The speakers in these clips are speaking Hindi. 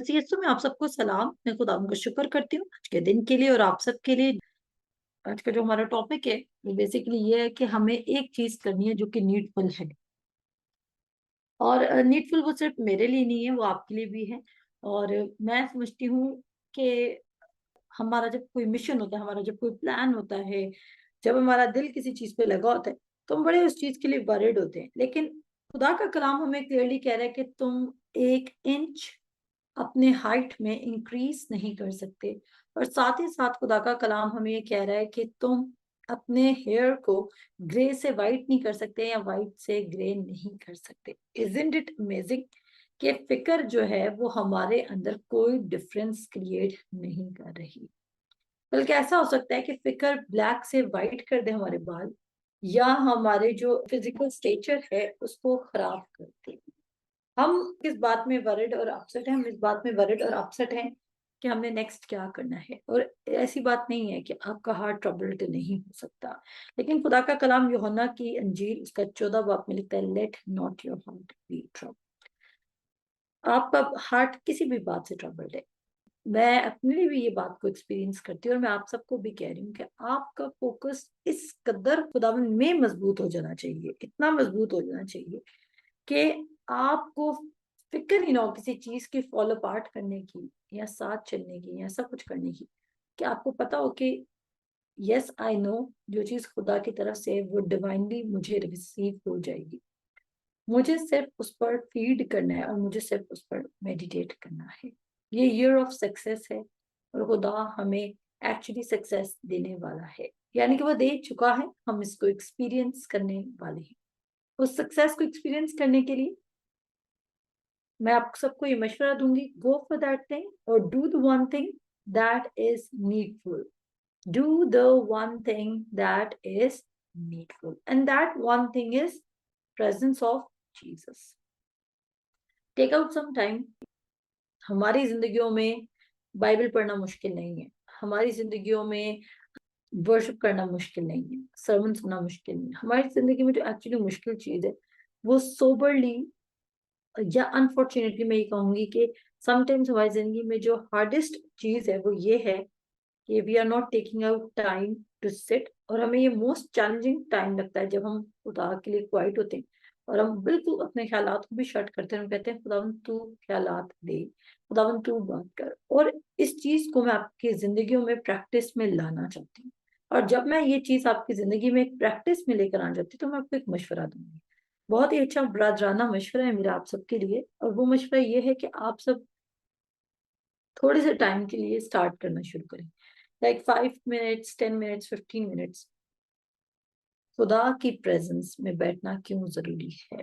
तो मैं आप सबको सलाम, मैं खुदा का शुक्र करती हूँ आज के दिन के लिए और आप सबके लिए। आज का जो हमारा टॉपिक है वो बेसिकली ये है कि हमें एक चीज करनी है जो कि नीडफुल है। और नीडफुल वो सिर्फ मेरे लिए नहीं है, वो आपके लिए भी है। और मैं समझती हूँ कि हमारा जब कोई मिशन होता है, हमारा जब कोई प्लान होता है, जब हमारा दिल किसी चीज पे लगा होता है, तो हम बड़े उस चीज के लिए वरिड होते हैं। लेकिन खुदा का कलाम हमें क्लियरली कह रहा है कि तुम 1 इंच अपने हाइट में इंक्रीज नहीं कर सकते। और साथ ही साथ खुदा का कलाम हमें ये कह रहा है कि तुम अपने हेयर को ग्रे से वाइट नहीं कर सकते या वाइट से ग्रे नहीं कर सकते। इजंट इट अमेजिंग कि फिक्र जो है वो हमारे अंदर कोई डिफरेंस क्रिएट नहीं कर रही, बल्कि ऐसा हो सकता है कि फिक्र ब्लैक से वाइट कर दे हमारे बाल, या हमारे जो फिजिकल स्टेचर है उसको खराब कर दे। हम किस बात में वरिड और अपसेट हैं? हम इस बात में वरिड और अपसेट हैं कि हमने नेक्स्ट क्या करना है। और ऐसी बात नहीं है कि आपका हार्ट ट्रबल्ड नहीं हो सकता, लेकिन खुदा का कलाम यूहन्ना की अंजील उसका 14 बाब में लिखता है, let not your heart be troubled. आपका हार्ट किसी भी बात से ट्रबल्ड है। मैं अपने लिए भी ये बात को एक्सपीरियंस करती हूँ और मैं आप सबको भी कह रही हूँ कि आपका फोकस इस कदर खुदावन में मजबूत हो जाना चाहिए, इतना मजबूत हो जाना चाहिए कि आपको फिक्र ही ना हो किसी चीज की फॉलो पार्ट करने की या साथ चलने की या ऐसा कुछ करने की, कि आपको पता हो कि यस आई नो जो चीज खुदा की तरफ से है वो डिवाइनली मुझे रिसीव हो जाएगी। मुझे सिर्फ उस पर फीड करना है और मुझे सिर्फ उस पर मेडिटेट करना है। ये ईयर ऑफ सक्सेस है और खुदा हमें एक्चुअली सक्सेस देने वाला है, यानी कि वो दे चुका है, हम इसको एक्सपीरियंस करने वाले हैं। उस सक्सेस को एक्सपीरियंस करने के लिए मैं आप सबको ये मशवरा दूंगी, गो फॉर दैट थिंग और do the one thing that is needful. Do the one thing that is needful and that one thing is presence of Jesus. Take out some time. हमारी जिंदगियों में बाइबल पढ़ना मुश्किल नहीं है, हमारी जिंदगियों में वर्शिप करना मुश्किल नहीं है, सर्मन सुनना मुश्किल नहीं है। हमारी जिंदगी में जो एक्चुअली मुश्किल चीज है वो सोबरली या अनफॉर्चुनेटली मैं ये कहूंगी कि समटाइम्स हमारी जिंदगी में जो हार्डेस्ट चीज है वो ये है कि we are not taking out time to sit. और हमें ये मोस्ट चैलेंजिंग टाइम लगता है जब हम खुदा के लिए क्वाइट होते हैं और हम बिल्कुल अपने ख्यालात को भी शट करते हैं। हम कहते हैं खुदावन तू ख्यालात दे, खुदावन तू बात कर। और इस चीज को मैं आपकी जिंदगियों में प्रैक्टिस में लाना चाहती हूँ। और जब मैं ये चीज आपकी जिंदगी में एक प्रैक्टिस में लेकर आना चाहती हूँ तो मैं आपको एक मशवरा दूंगी। बहुत ही अच्छा ब्रादराना मशवरा है मेरा आप सबके लिए, और वो मशवरा ये है कि आप सब थोड़े से टाइम के लिए स्टार्ट करना शुरू करें, लाइक 5 मिनट्स, 10 मिनट्स, 15 मिनट्स खुदा की प्रेजेंस में बैठना क्यों जरूरी है।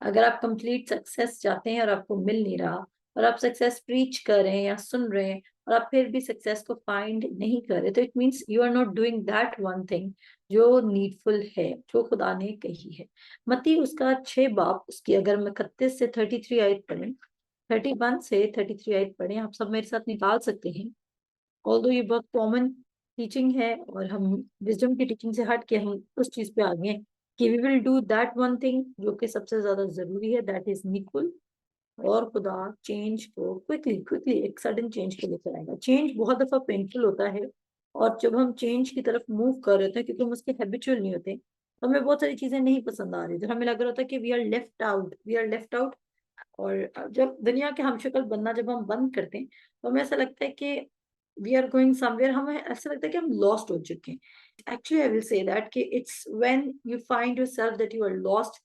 अगर आप कंप्लीट सक्सेस चाहते हैं और आपको मिल नहीं रहा, और आप सक्सेस प्रीच कर रहे हैं या सुन रहे हैं और आप फिर भी सक्सेस को फाइंड नहीं कर रहे, तो it means you are not doing that one thing जो नीडफुल है, जो खुदा ने कही है। मत्ती उसका 6 बाब उसकी अगर हम 31 से 33 आयत पढ़ें, 31 से 33 आयत पढ़ें, आप सब मेरे साथ निकाल सकते हैं। ऑल्दो ये बहुत कॉमन टीचिंग है और हम विजडम की टीचिंग से हट के हम उस चीज पे आ गए हैं कि we will do that one thing जो कि सबसे ज्यादा जरूरी है, दैट इज नीडफुल। और खुदा चेंज को क्विकली क्विकली एक सडन चेंज को लेकर आएगा। चेंज बहुत दफा पेनफुल होता है, और जब हम चेंज की तरफ मूव कर रहे होते हैं क्योंकि हम उसके हैबिचुअल नहीं होते, तो हमें बहुत सारी चीजें नहीं पसंद आ रही, तो हमें लग रहा होता है कि we are left out, we are left out. और जब दुनिया के हमशक्ल बनना जब हम बंद करते हैं तो हमें ऐसा लगता है कि वी आर गोइंग समवेयर, हमें ऐसा लगता है कि हम लॉस्ट हो चुके हैं। Actually I will say that कि it's when you find yourself that you are lost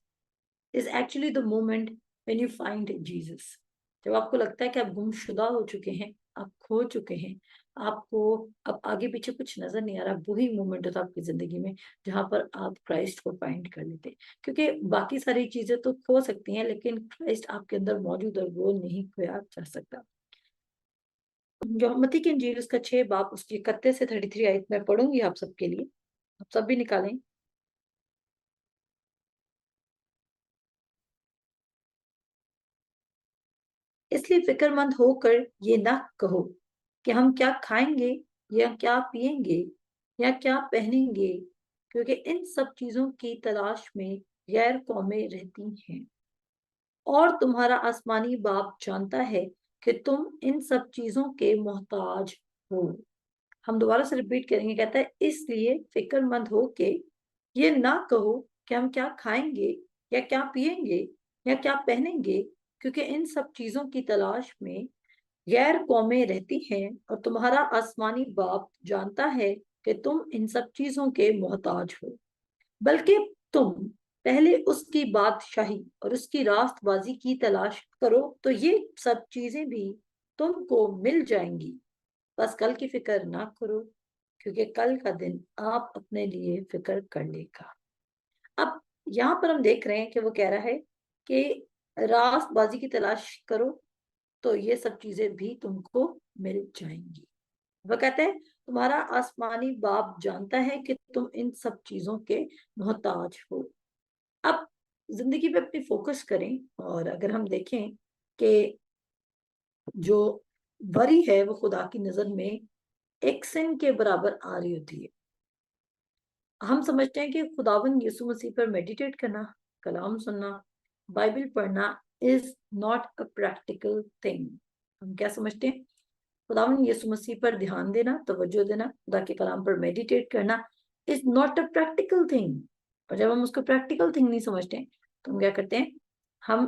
is actually the moment when you find Jesus. जब आपको लगता है कि आप गुमशुदा हो चुके हैं, आप खो चुके हैं, आपको अब आगे पीछे कुछ नजर नहीं आ रहा, वही मोमेंट होता है आपकी जिंदगी में जहां पर आप क्राइस्ट को फाइंड कर लेते हैं। क्योंकि बाकी सारी चीजें तो खो सकती हैं लेकिन क्राइस्ट आपके अंदर मौजूद और वो नहीं खोया जा सकता। जो मत्ती की इंजील उसका 6 बाब उसकी 31 से 33 आयत में पढ़ूंगी आप सबके लिए, आप सब भी निकालें। इसलिए फिक्रमंद होकर ये ना कहो कि हम क्या खाएंगे या क्या पिएंगे या क्या पहनेंगे, क्योंकि इन सब चीजों की तलाश में गैर कौमें रहती हैं। और तुम्हारा आसमानी बाप जानता है कि तुम इन सब चीजों के मोहताज हो। हम दोबारा से रिपीट करेंगे, कहता है इसलिए फिक्रमंद हो के ये ना कहो कि हम क्या खाएंगे या क्या पिएंगे या क्या पहनेंगे, क्योंकि इन सब चीजों की तलाश में गैर कौमें रहती हैं और तुम्हारा आसमानी बाप जानता है कि तुम इन सब चीजों के मोहताज हो। बल्कि तुम पहले उसकी बादशाही और उसकी रास्तबाजी की तलाश करो तो ये सब चीजें भी तुमको मिल जाएंगी। बस कल की फिक्र ना करो, क्योंकि कल का दिन आप अपने लिए फिक्र कर लेगा। अब यहाँ पर हम देख रहे हैं कि वो कह रहा है कि रास्तबाजी की तलाश करो तो ये सब चीजें भी तुमको मिल जाएंगी। वह कहते हैं तुम्हारा आसमानी बाप जानता है कि तुम इन सब चीजों के मोहताज हो। अब जिंदगी पे अपनी फोकस करें, और अगर हम देखें कि जो वरी है वो खुदा की नजर में एक सिन के बराबर आ रही होती है। हम समझते हैं कि खुदावन यीशु मसीह पर मेडिटेट करना, कलाम सुनना, बाइबल पढ़ना is not a practical thing. हम क्या समझते हैं? खुदावन यीशु मसीह पर ध्यान देना, तवज्जो देना, खुदा के कलाम पर मेडिटेट करना is not a practical thing. और जब हम उसको प्रैक्टिकल थिंग नहीं समझते हैं तो हम क्या करते हैं? हम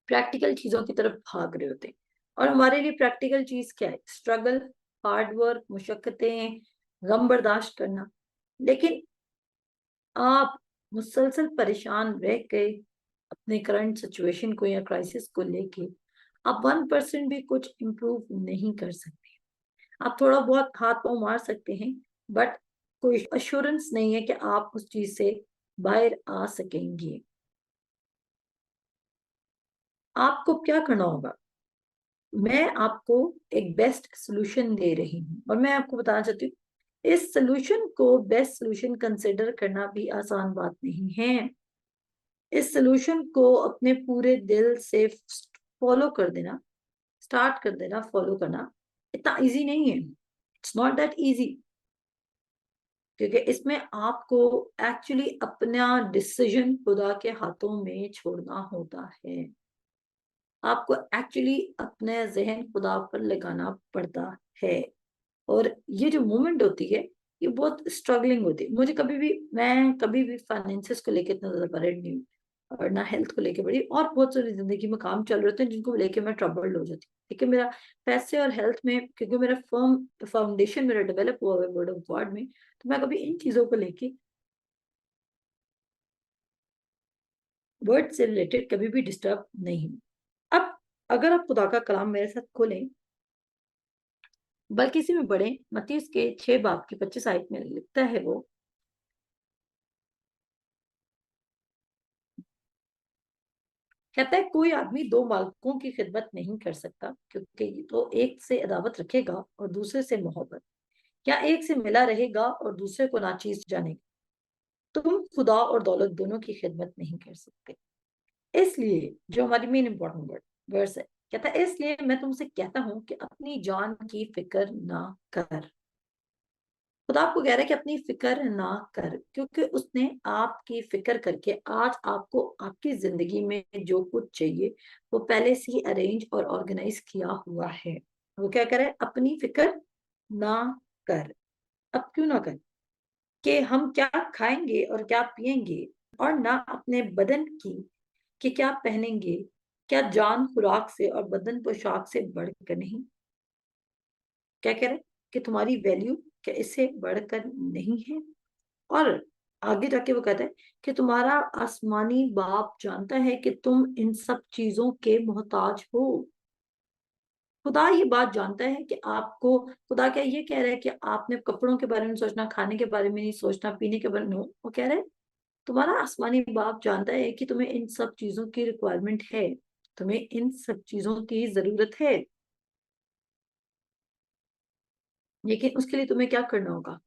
प्रैक्टिकल चीजों की तरफ भाग रहे होते हैं। और हमारे लिए प्रैक्टिकल चीज क्या है? स्ट्रगल, हार्ड वर्क, मुशक्कतें, गम बर्दाश्त करना। लेकिन आप मुसलसल परेशान रह गए अपने करंट सिचुएशन को या क्राइसिस को लेके, आप 1% भी कुछ इम्प्रूव नहीं कर सकते। आप थोड़ा बहुत हाथ पांव मार सकते हैं, बट कोई अश्योरेंस नहीं है कि आप उस चीज से बाहर आ सकेंगे। आपको क्या करना होगा? मैं आपको एक बेस्ट सोल्यूशन दे रही हूँ और मैं आपको बताना चाहती हूँ इस सोल्यूशन को बेस्ट सोल्यूशन कंसिडर करना भी आसान बात नहीं है। इस सोल्यूशन को अपने पूरे दिल से फॉलो कर देना, स्टार्ट कर देना, फॉलो करना इतना इजी नहीं है। इट्स नॉट दैट इजी, क्योंकि इसमें आपको एक्चुअली अपना डिसीजन खुदा के हाथों में छोड़ना होता है। आपको एक्चुअली अपने जहन खुदा पर लगाना पड़ता है। और ये जो मूवमेंट होती है ये बहुत स्ट्रगलिंग होती है। मैं कभी भी फाइनेंसिस को लेके इतना ज्यादा वरीड नहीं हूँ, और ना हेल्थ को लेके बड़ी, और बहुत सारी जिंदगी में काम चल रहे होते हैं जिनको लेके मैं ट्रबल्ड हो जाती हूँ। लेकिन मेरा पैसे और हेल्थ में, क्योंकि मेरा फर्म फाउंडेशन मेरा डेवलप हुआ है वर्ड ऑफ गॉड में, तो मैं कभी इन चीजों को लेके, वर्ड से रिलेटेड कभी भी डिस्टर्ब नहीं हूँ। अब अगर आप खुदा का कलाम मेरे साथ खोलें, बल्कि इसी में बढ़े, मत्ती उसके 6 बाब की 25 आयत में लिखता है वो, कहता है कोई आदमी दो मालिकों की खिदमत नहीं कर सकता, क्योंकि ये तो एक से अदावत रखेगा और दूसरे से मोहब्बत, या एक से मिला रहेगा और दूसरे को नाचीज जानेगा। तुम खुदा और दौलत दोनों की खिदमत नहीं कर सकते। इसलिए जो हमारी मेन इंपॉर्टेंट वर्स है, कहता है इसलिए मैं तुमसे कहता हूं कि अपनी जान की फिक्र ना कर। खुदा आपको कह रहा है कि अपनी फिक्र ना कर, क्योंकि उसने आपकी फिक्र करके आज आपको आपकी जिंदगी में जो कुछ चाहिए वो पहले से ही अरेंज और ऑर्गेनाइज किया हुआ है। वो क्या करे? अपनी फिक्र ना कर। अब क्यों ना कर? कि हम क्या खाएंगे और क्या पिएंगे, और ना अपने बदन की कि क्या पहनेंगे। क्या जान खुराक से और बदन पोशाक से बढ़कर नहीं? क्या कह रहे? कि तुम्हारी वैल्यू क्या इससे बढ़कर नहीं है? और आगे जाके वो कहता है कि तुम्हारा आसमानी बाप जानता है कि तुम इन सब चीजों के मोहताज हो। खुदा ये बात जानता है कि आपको, खुदा क्या ये कह रहा है कि आपने कपड़ों के बारे में सोचना, खाने के बारे में नहीं सोचना, पीने के बारे में। नो, वो कह रहा है तुम्हारा आसमानी बाप जानता है कि तुम्हें इन सब चीजों की रिक्वायरमेंट है, तुम्हें इन सब चीजों की जरूरत है। लेकिन उसके लिए तुम्हें क्या करना होगा?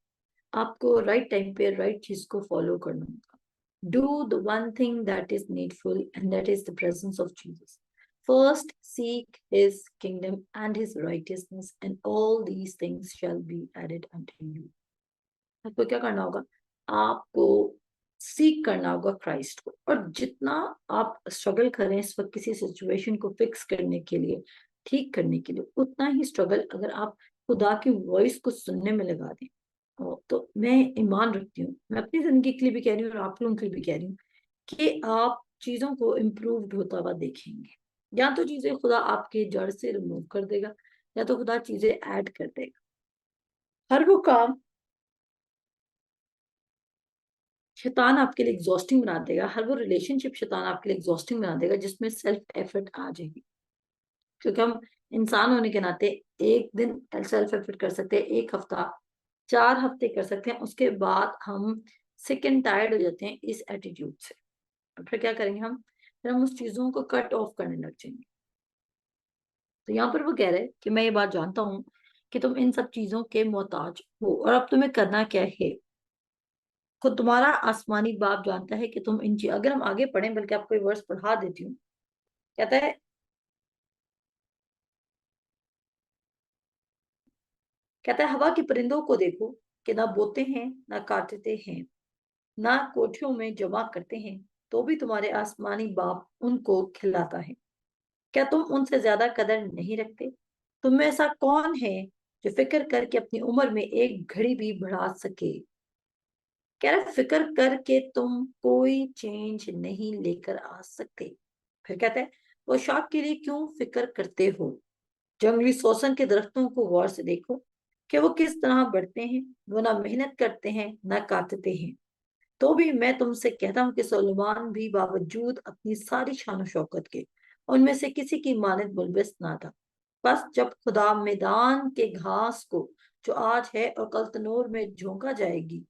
आपको राइट टाइम पे राइट चीज को फॉलो करना होगा। Do the one thing that is needful, and that is the presence of Jesus. First, seek his kingdom and his righteousness, and all these things shall be added unto you. आपको क्या करना होगा? आपको सीक करना होगा क्राइस्ट को। और जितना आप स्ट्रगल करें इस वक्त किसी सिचुएशन को फिक्स करने के लिए, ठीक करने के लिए, उतना ही स्ट्रगल अगर आप खुदा की वॉइस को सुनने में लगा दें। तो मैं ईमान रखती हूँ, मैं अपनी जिंदगी के लिए भी कह रही हूँ और आप लोगों के लिए भी कह रही हूँ, कि आप चीजों को इम्प्रूव्ड होता हुआ देखेंगे। या तो चीजें खुदा आपके जड़ से रिमूव कर देगा, या तो खुदा चीजें ऐड कर देगा। हर वो काम शैतान आपके लिए एग्जॉस्टिंग बना देगा, हर वो रिलेशनशिप शैतान आपके लिए एग्जॉस्टिंग बना देगा जिसमें सेल्फ एफर्ट आ जाएगी। क्योंकि हम इंसान होने के नाते एक दिन सेल्फ एफर्ट कर सकते हैं, एक हफ्ता, 4 हफ्ते कर सकते हैं, उसके बाद हम सिक एंड टायर्ड हो जाते हैं इस एटीट्यूड से। और फिर क्या करेंगे हम? फिर हम उस चीजों को कट ऑफ करने लग जाएंगे। तो यहाँ पर वो कह रहे हैं कि मैं ये बात जानता हूँ कि तुम इन सब चीजों के मोहताज हो, और अब तुम्हें करना क्या है? खुद तुम्हारा आसमानी बाप जानता है कि तुम इन चीज, अगर हम आगे पढ़ें, बल्कि आपको ये वर्स पढ़ा देती हूँ। कहता है, हवा के परिंदों को देखो कि ना बोते हैं ना काटते हैं, ना कोठियों में जमा करते हैं, तो भी तुम्हारे आसमानी बाप उनको खिलाता है। क्या तुम उनसे ज्यादा कदर नहीं रखते? तुम में ऐसा कौन है जो फिक्र करके अपनी उम्र में एक घड़ी भी बढ़ा सके? कह रहा है, फिक्र करके तुम कोई चेंज नहीं लेकर आ सकते। फिर कहता है, पोशाक के लिए क्यों फिक्र करते हो? जंगली सोसन के दरख्तों को गौर से देखो कि वो किस तरह बढ़ते हैं। वो ना मेहनत करते हैं ना काटते हैं। तो भी मैं तुमसे कहता हूँ कि सुलेमान भी बावजूद अपनी सारी शान शौकत के उनमें से किसी की मानद मुलबिस ना था। बस जब खुदा मैदान के घास को, जो आज है और कल तनूर में झोंका जाएगी,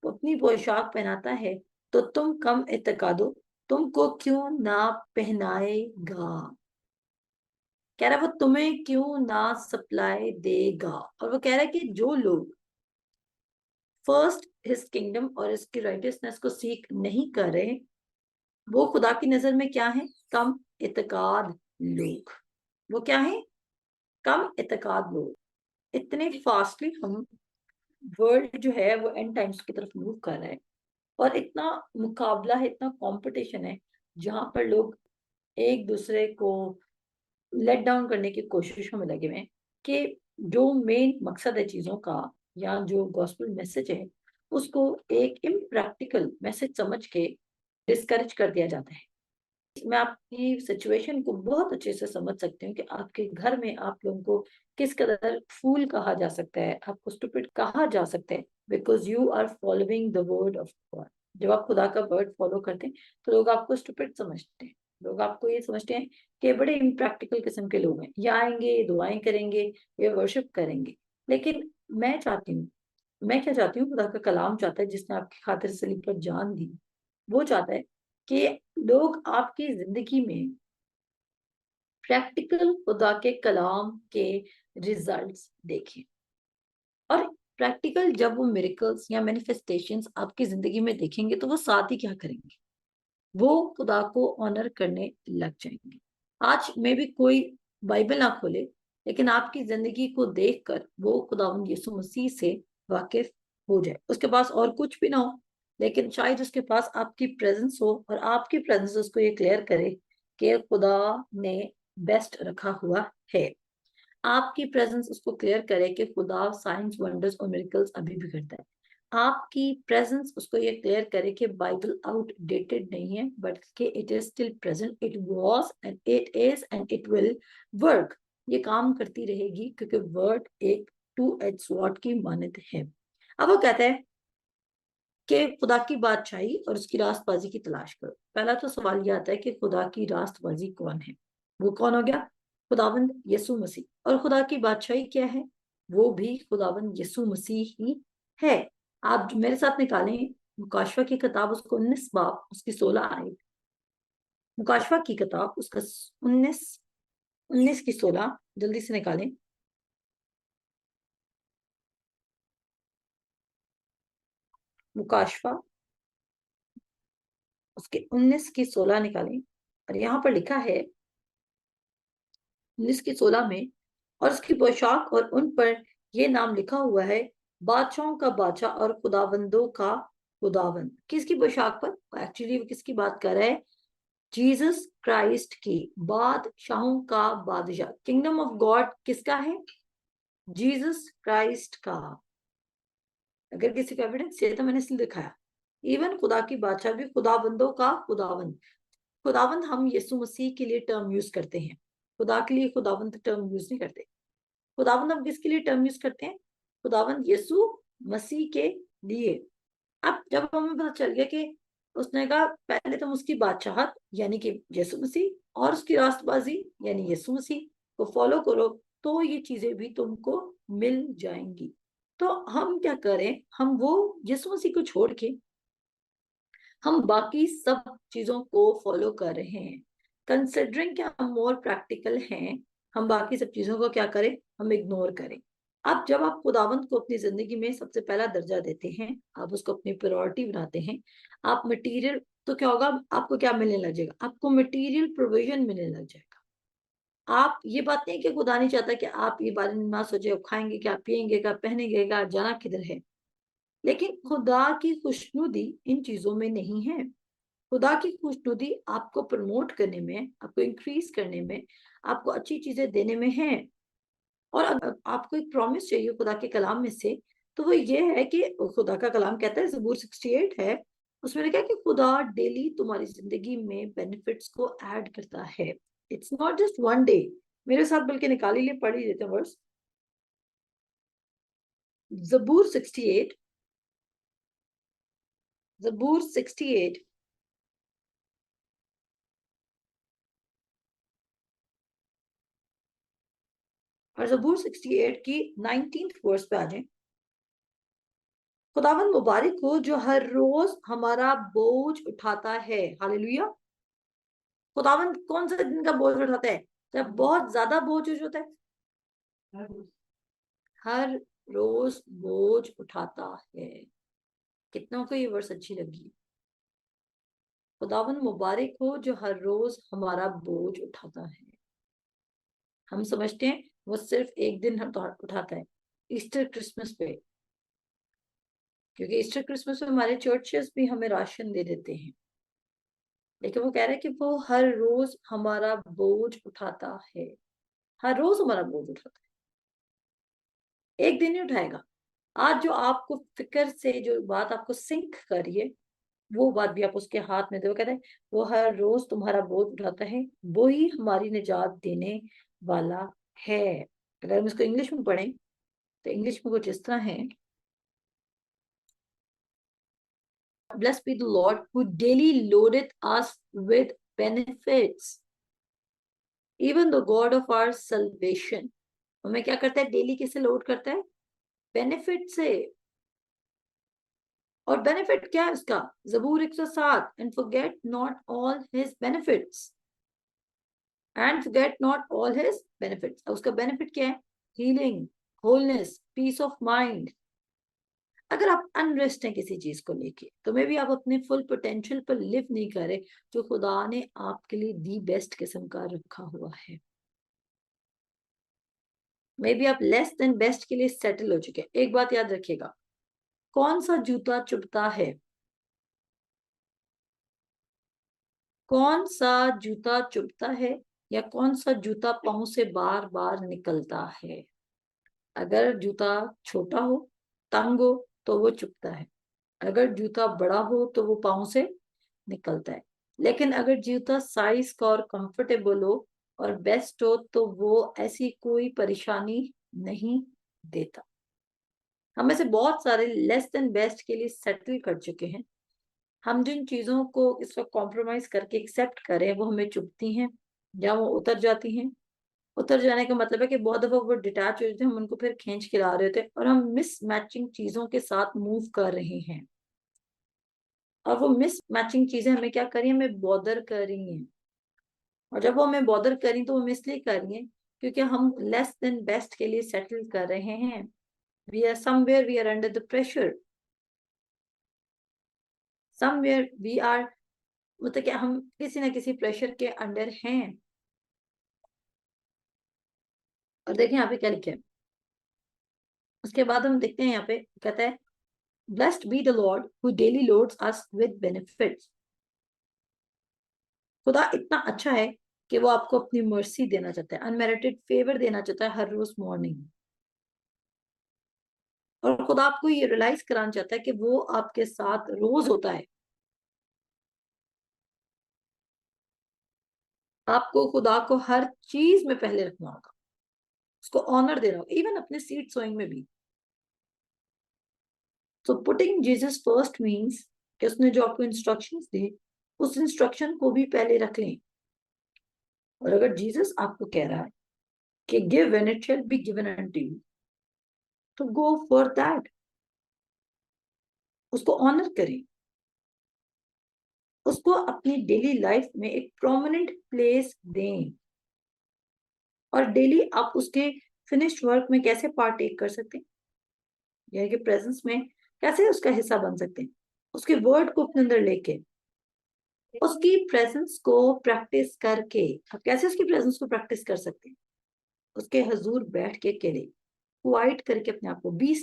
वो अपनी पोशाक पहनाता है, तो तुम कम एतकादो, तुमको क्यों ना पहनाएगा? कह रहा है, वो तुम्हें क्यों ना सप्लाई देगा। और वो कह रहा है कि जो लोग फर्स्ट हिज किंगडम और इसकी राइटियसनेस को सीख नहीं कर रहे, वो खुदा की नजर में क्या है? कम इतकाद लोग। वो क्या है? कम इतकाद लोग। इतने फास्टली हम, वर्ल्ड जो है वो एंड टाइम्स की तरफ मूव कर रहा है, और इतना मुकाबला है, इतना कंपटीशन है, जहां पर लोग एक दूसरे को लेट डाउन करने की कोशिशों में लगे हुए हैं, कि जो मेन मकसद है चीजों का, या जो गॉस्पेल मैसेज है, उसको एक इम्प्रैक्टिकल मैसेज समझ के डिस्करेज कर दिया जाता है। मैं आपकी सिचुएशन को बहुत अच्छे से समझ सकती हूँ कि आपके घर में आप लोगों को किस कदर फूल कहा जा सकता है, आपको स्टूपिड कहा जा सकता है, because you are following the word of God. जब आप खुदा का वर्ड फॉलो करते हैं तो लोग आपको स्टूपिड समझते हैं। लोग आपको ये समझते हैं कि बड़े इम्प्रैक्टिकल किस्म के लोग हैं, ये आएंगे, दुआएं करेंगे, ये वर्शिप करेंगे। लेकिन मैं चाहती हूँ, मैं क्या चाहती हूँ, खुदा का कलाम चाहता है, जिसने आपकी खातिर सलीब पर जान दी, वो चाहता है कि लोग आपकी जिंदगी में प्रैक्टिकल खुदा के कलाम के रिजल्ट्स देखें। और प्रैक्टिकल जब वो मिरेकल्स या मैनिफेस्टेशंस आपकी जिंदगी में देखेंगे, तो वो साथ ही क्या करेंगे? वो खुदा को ऑनर करने लग जाएंगे। आज में भी कोई बाइबल ना खोले, लेकिन आपकी जिंदगी को देखकर वो खुदावंद यीशु मसीह से वाकिफ हो जाए। उसके पास और कुछ भी ना हो, लेकिन शायद उसके पास आपकी प्रेजेंस हो, और आपकी प्रेजेंस उसको ये क्लियर करे कि खुदा ने बेस्ट रखा हुआ है। आपकी प्रेजेंस उसको क्लियर करे कि खुदा साइंस, वंडर्स और मिरेकल्स अभी भी करता है। आपकी प्रेजेंस उसको ये क्लियर करे कि बाइबल आउटडेटेड नहीं है, बल्कि it is still present, it was and it is and it will work. ये काम करती रहेगी, क्योंकि वर्ड एक टू एज स्वॉर्ड की मानद है। अब वो कहता है कि खुदा की बादशाही और उसकी रास्तबाजी की तलाश करो। पहला तो सवाल ये आता है कि खुदा की रास्तबाजी कौन है? वो कौन हो गया? खुदावंद यीशु मसीह। और खुदा की बादशाही क्या है? वो भी खुदावंद यीशु मसीह ही है। आप मेरे साथ निकालें मुकाशवा की किताब, उसको 19 बाब, उसकी 16 आयत। मुकाशवा की किताब, उसका 19 19 की 16, जल्दी से निकालें। मुकाशवा, उसके 19 की 16 निकालें। और यहाँ पर लिखा है 19 की 16 में, और उसकी पोशाक और उन पर यह नाम लिखा हुआ है, बादशाहों का बादशाह और खुदाबंदों का खुदावन, किसकी पोशाक पर? एक्चुअली वो किसकी बात कर रहा है? जीसस क्राइस्ट की, बादशाहों का बादशाह, किंगडम ऑफ गॉड किसका है? जीसस क्राइस्ट का। अगर किसी को एविडेंस चाहिए तो मैंने इसलिए दिखाया। इवन खुदा की बादशाह भी खुदाबंदों का खुदावंद। खुदावंद हम यीशु मसीह के लिए टर्म यूज करते हैं, खुदा के लिए खुदावंद टर्म यूज नहीं करते। खुदावंद हम किसके लिए टर्म यूज करते हैं? खुदावंद यीशु मसीह के लिए। अब जब हमें पता चल गया कि उसने कहा पहले तुम उसकी बादशाहत यानी कि यीशु मसीह और उसकी रास्तबाजी यानी यीशु मसीह को फॉलो करो, तो ये चीजें भी तुमको मिल जाएंगी। तो हम क्या करें? हम वो यीशु मसीह को छोड़ के हम बाकी सब चीजों को फॉलो कर रहे हैं। कंसिडरिंग क्या हम मोर प्रैक्टिकल हैं, हम बाकी सब चीजों को क्या करें? हम इग्नोर करें। अब जब आप खुदावंत को अपनी जिंदगी में सबसे पहला दर्जा देते हैं, आप उसको अपनी प्रायोरिटी बनाते हैं, आप मटेरियल, तो क्या होगा? आपको क्या मिलने लग जाएगा? आपको मटेरियल प्रोविजन मिलने लग जाएगा। आप ये बात नहीं कि खुदा नहीं चाहता कि आप ये बारे में ना सोचे, आप खाएंगे क्या, पिएंगे क्या, पहनेंगे क्या, जाना किधर है, लेकिन खुदा की खुशनुदी इन चीजों में नहीं है। खुदा की खुशनुदी आपको प्रमोट करने में, आपको इंक्रीज करने में, आपको अच्छी चीजें देने में है। और अगर आपको एक प्रॉमिस चाहिए खुदा के कलाम में से, तो वो ये है कि खुदा का कलाम कहता है, ज़बूर 68 है, उसमें लिखा है कि खुदा डेली तुम्हारी जिंदगी में बेनिफिट्स को ऐड करता है। It's not just one day. मेरे साथ बल्कि निकाल ही लिए, पढ़ ही लेते हैं वर्स। ज़बूर 68, ज़बूर 68 और ज़बूर 68 की 19th वर्स पे आ जाए। खुदावन मुबारक हो जो हर रोज हमारा बोझ उठाता है। हालेलुया। खुदावन कौन सा दिन का बोझ उठाता है? जब बहुत ज्यादा बोझ हो जाता है। हर रोज बोझ उठाता है। कितनों को ये वर्ष अच्छी लगी? खुदावन मुबारक हो जो हर रोज हमारा बोझ उठाता है। हम समझते हैं वो सिर्फ एक दिन उठाता है, ईस्टर क्रिसमस पे, क्योंकि ईस्टर क्रिसमस में हमारे चर्चेस भी हमें राशन दे देते हैं। लेकिन वो कह रहे हैं कि वो हर रोज हमारा बोझ उठाता है। हर रोज हमारा बोझ उठाता है, एक दिन नहीं उठाएगा। आज जो आपको फिक्र से जो बात आपको सिंक कर रही है, वो बात भी आप उसके हाथ में दे। वो कहते हैं वो हर रोज तुम्हारा बोझ उठाता है, वो ही हमारी निजात देने वाला है। अगर हम इसको इंग्लिश में पढ़ें तो इंग्लिश में कुछ इस तरह है, Blessed be the Lord who daily loadeth us with benefits, even the God of our salvation। हमें क्या करता है? डेली किसे लोड करता है? बेनिफिट से। और बेनिफिट क्या है उसका? ज़बूर 107, and forget not all his benefits, and forget not all his benefits. उसका बेनिफिट क्या है? Healing, wholeness, peace of mind. अगर आप अनरेस्ट हैं किसी चीज को लेके, तो मे भी आप अपने फुल पोटेंशियल पर लिव नहीं कर रहे, जो खुदा ने आपके लिए दी बेस्ट किस्म का रखा हुआ है। मे बी आप लेस देन बेस्ट के लिए सेटल हो चुके हैं। एक बात याद रखिएगा, कौन सा जूता चुभता है? कौन सा जूता चुभता है, या कौन सा जूता पांव से बार बार निकलता है? अगर जूता छोटा हो, तंग हो, तो वो चुभता है। अगर जूता बड़ा हो तो वो पाँव से निकलता है। लेकिन अगर जूता साइज का और कंफर्टेबल हो और बेस्ट हो, तो वो ऐसी कोई परेशानी नहीं देता। हम में से बहुत सारे लेस देन बेस्ट के लिए सेटल कर चुके हैं। हम जिन चीजों को इस वक्त कॉम्प्रोमाइज करके एक्सेप्ट करें, वो हमें चुभती हैं या वो उतर जाती हैं। उतर जाने का मतलब है कि बहुत दफा वो डिटैच हो जाते हैं, हम उनको फिर खींच के ला रहे होते हैं और हम मिस मैचिंग चीजों के साथ मूव कर रहे हैं। और वो मिस मैचिंग चीजें हमें क्या करी? हमें बॉदर कर रही हैं। और जब वो हमें बॉदर करी, तो हम इसलिए कर रही हैं क्योंकि हम लेस देन बेस्ट के लिए सेटल कर रहे हैं। We are somewhere we are under the pressure, somewhere we are, मतलब क्या हम किसी ना किसी प्रेशर के अंडर हैं। और देखिए यहाँ पे क्या लिखे है। उसके बाद हम देखते हैं, यहाँ पे कहता है Blessed be the Lord who daily loads us with benefits. खुदा इतना अच्छा है कि वो आपको अपनी मर्सी देना चाहता है, अनमेरिटेड फेवर देना चाहता है हर रोज मॉर्निंग। और खुदा आपको ये रियलाइज कराना चाहता है कि वो आपके साथ रोज होता है। आपको खुदा को हर चीज में पहले रखना होगा, उसको ऑनर देना होगा, इवन अपने सीड सोइंग में भी। So putting Jesus first means कि उसने जो आपको इंस्ट्रक्शंस दी, उस इंस्ट्रक्शन को भी पहले रख लें। और अगर जीसस आपको कह रहा है कि give and it shall be given unto you, तो गो फॉर दैट, उसको ऑनर करें, उसको अपनी डेली लाइफ में एक प्रोमिनेंट प्लेस दें। और डेली आप उसके फिनिश्ड वर्क में कैसे पार्टेक कर सकते हैं, यानी कि प्रेजेंस में कैसे उसका हिस्सा बन सकते हैं, उसके वर्ड को अपने अंदर लेके, उसकी प्रेजेंस को प्रैक्टिस करके। आप कैसे उसकी प्रेजेंस को प्रैक्टिस कर सकते हैं? उसके हजूर बैठ के अकेले क्वाइट करके अपने आप को, be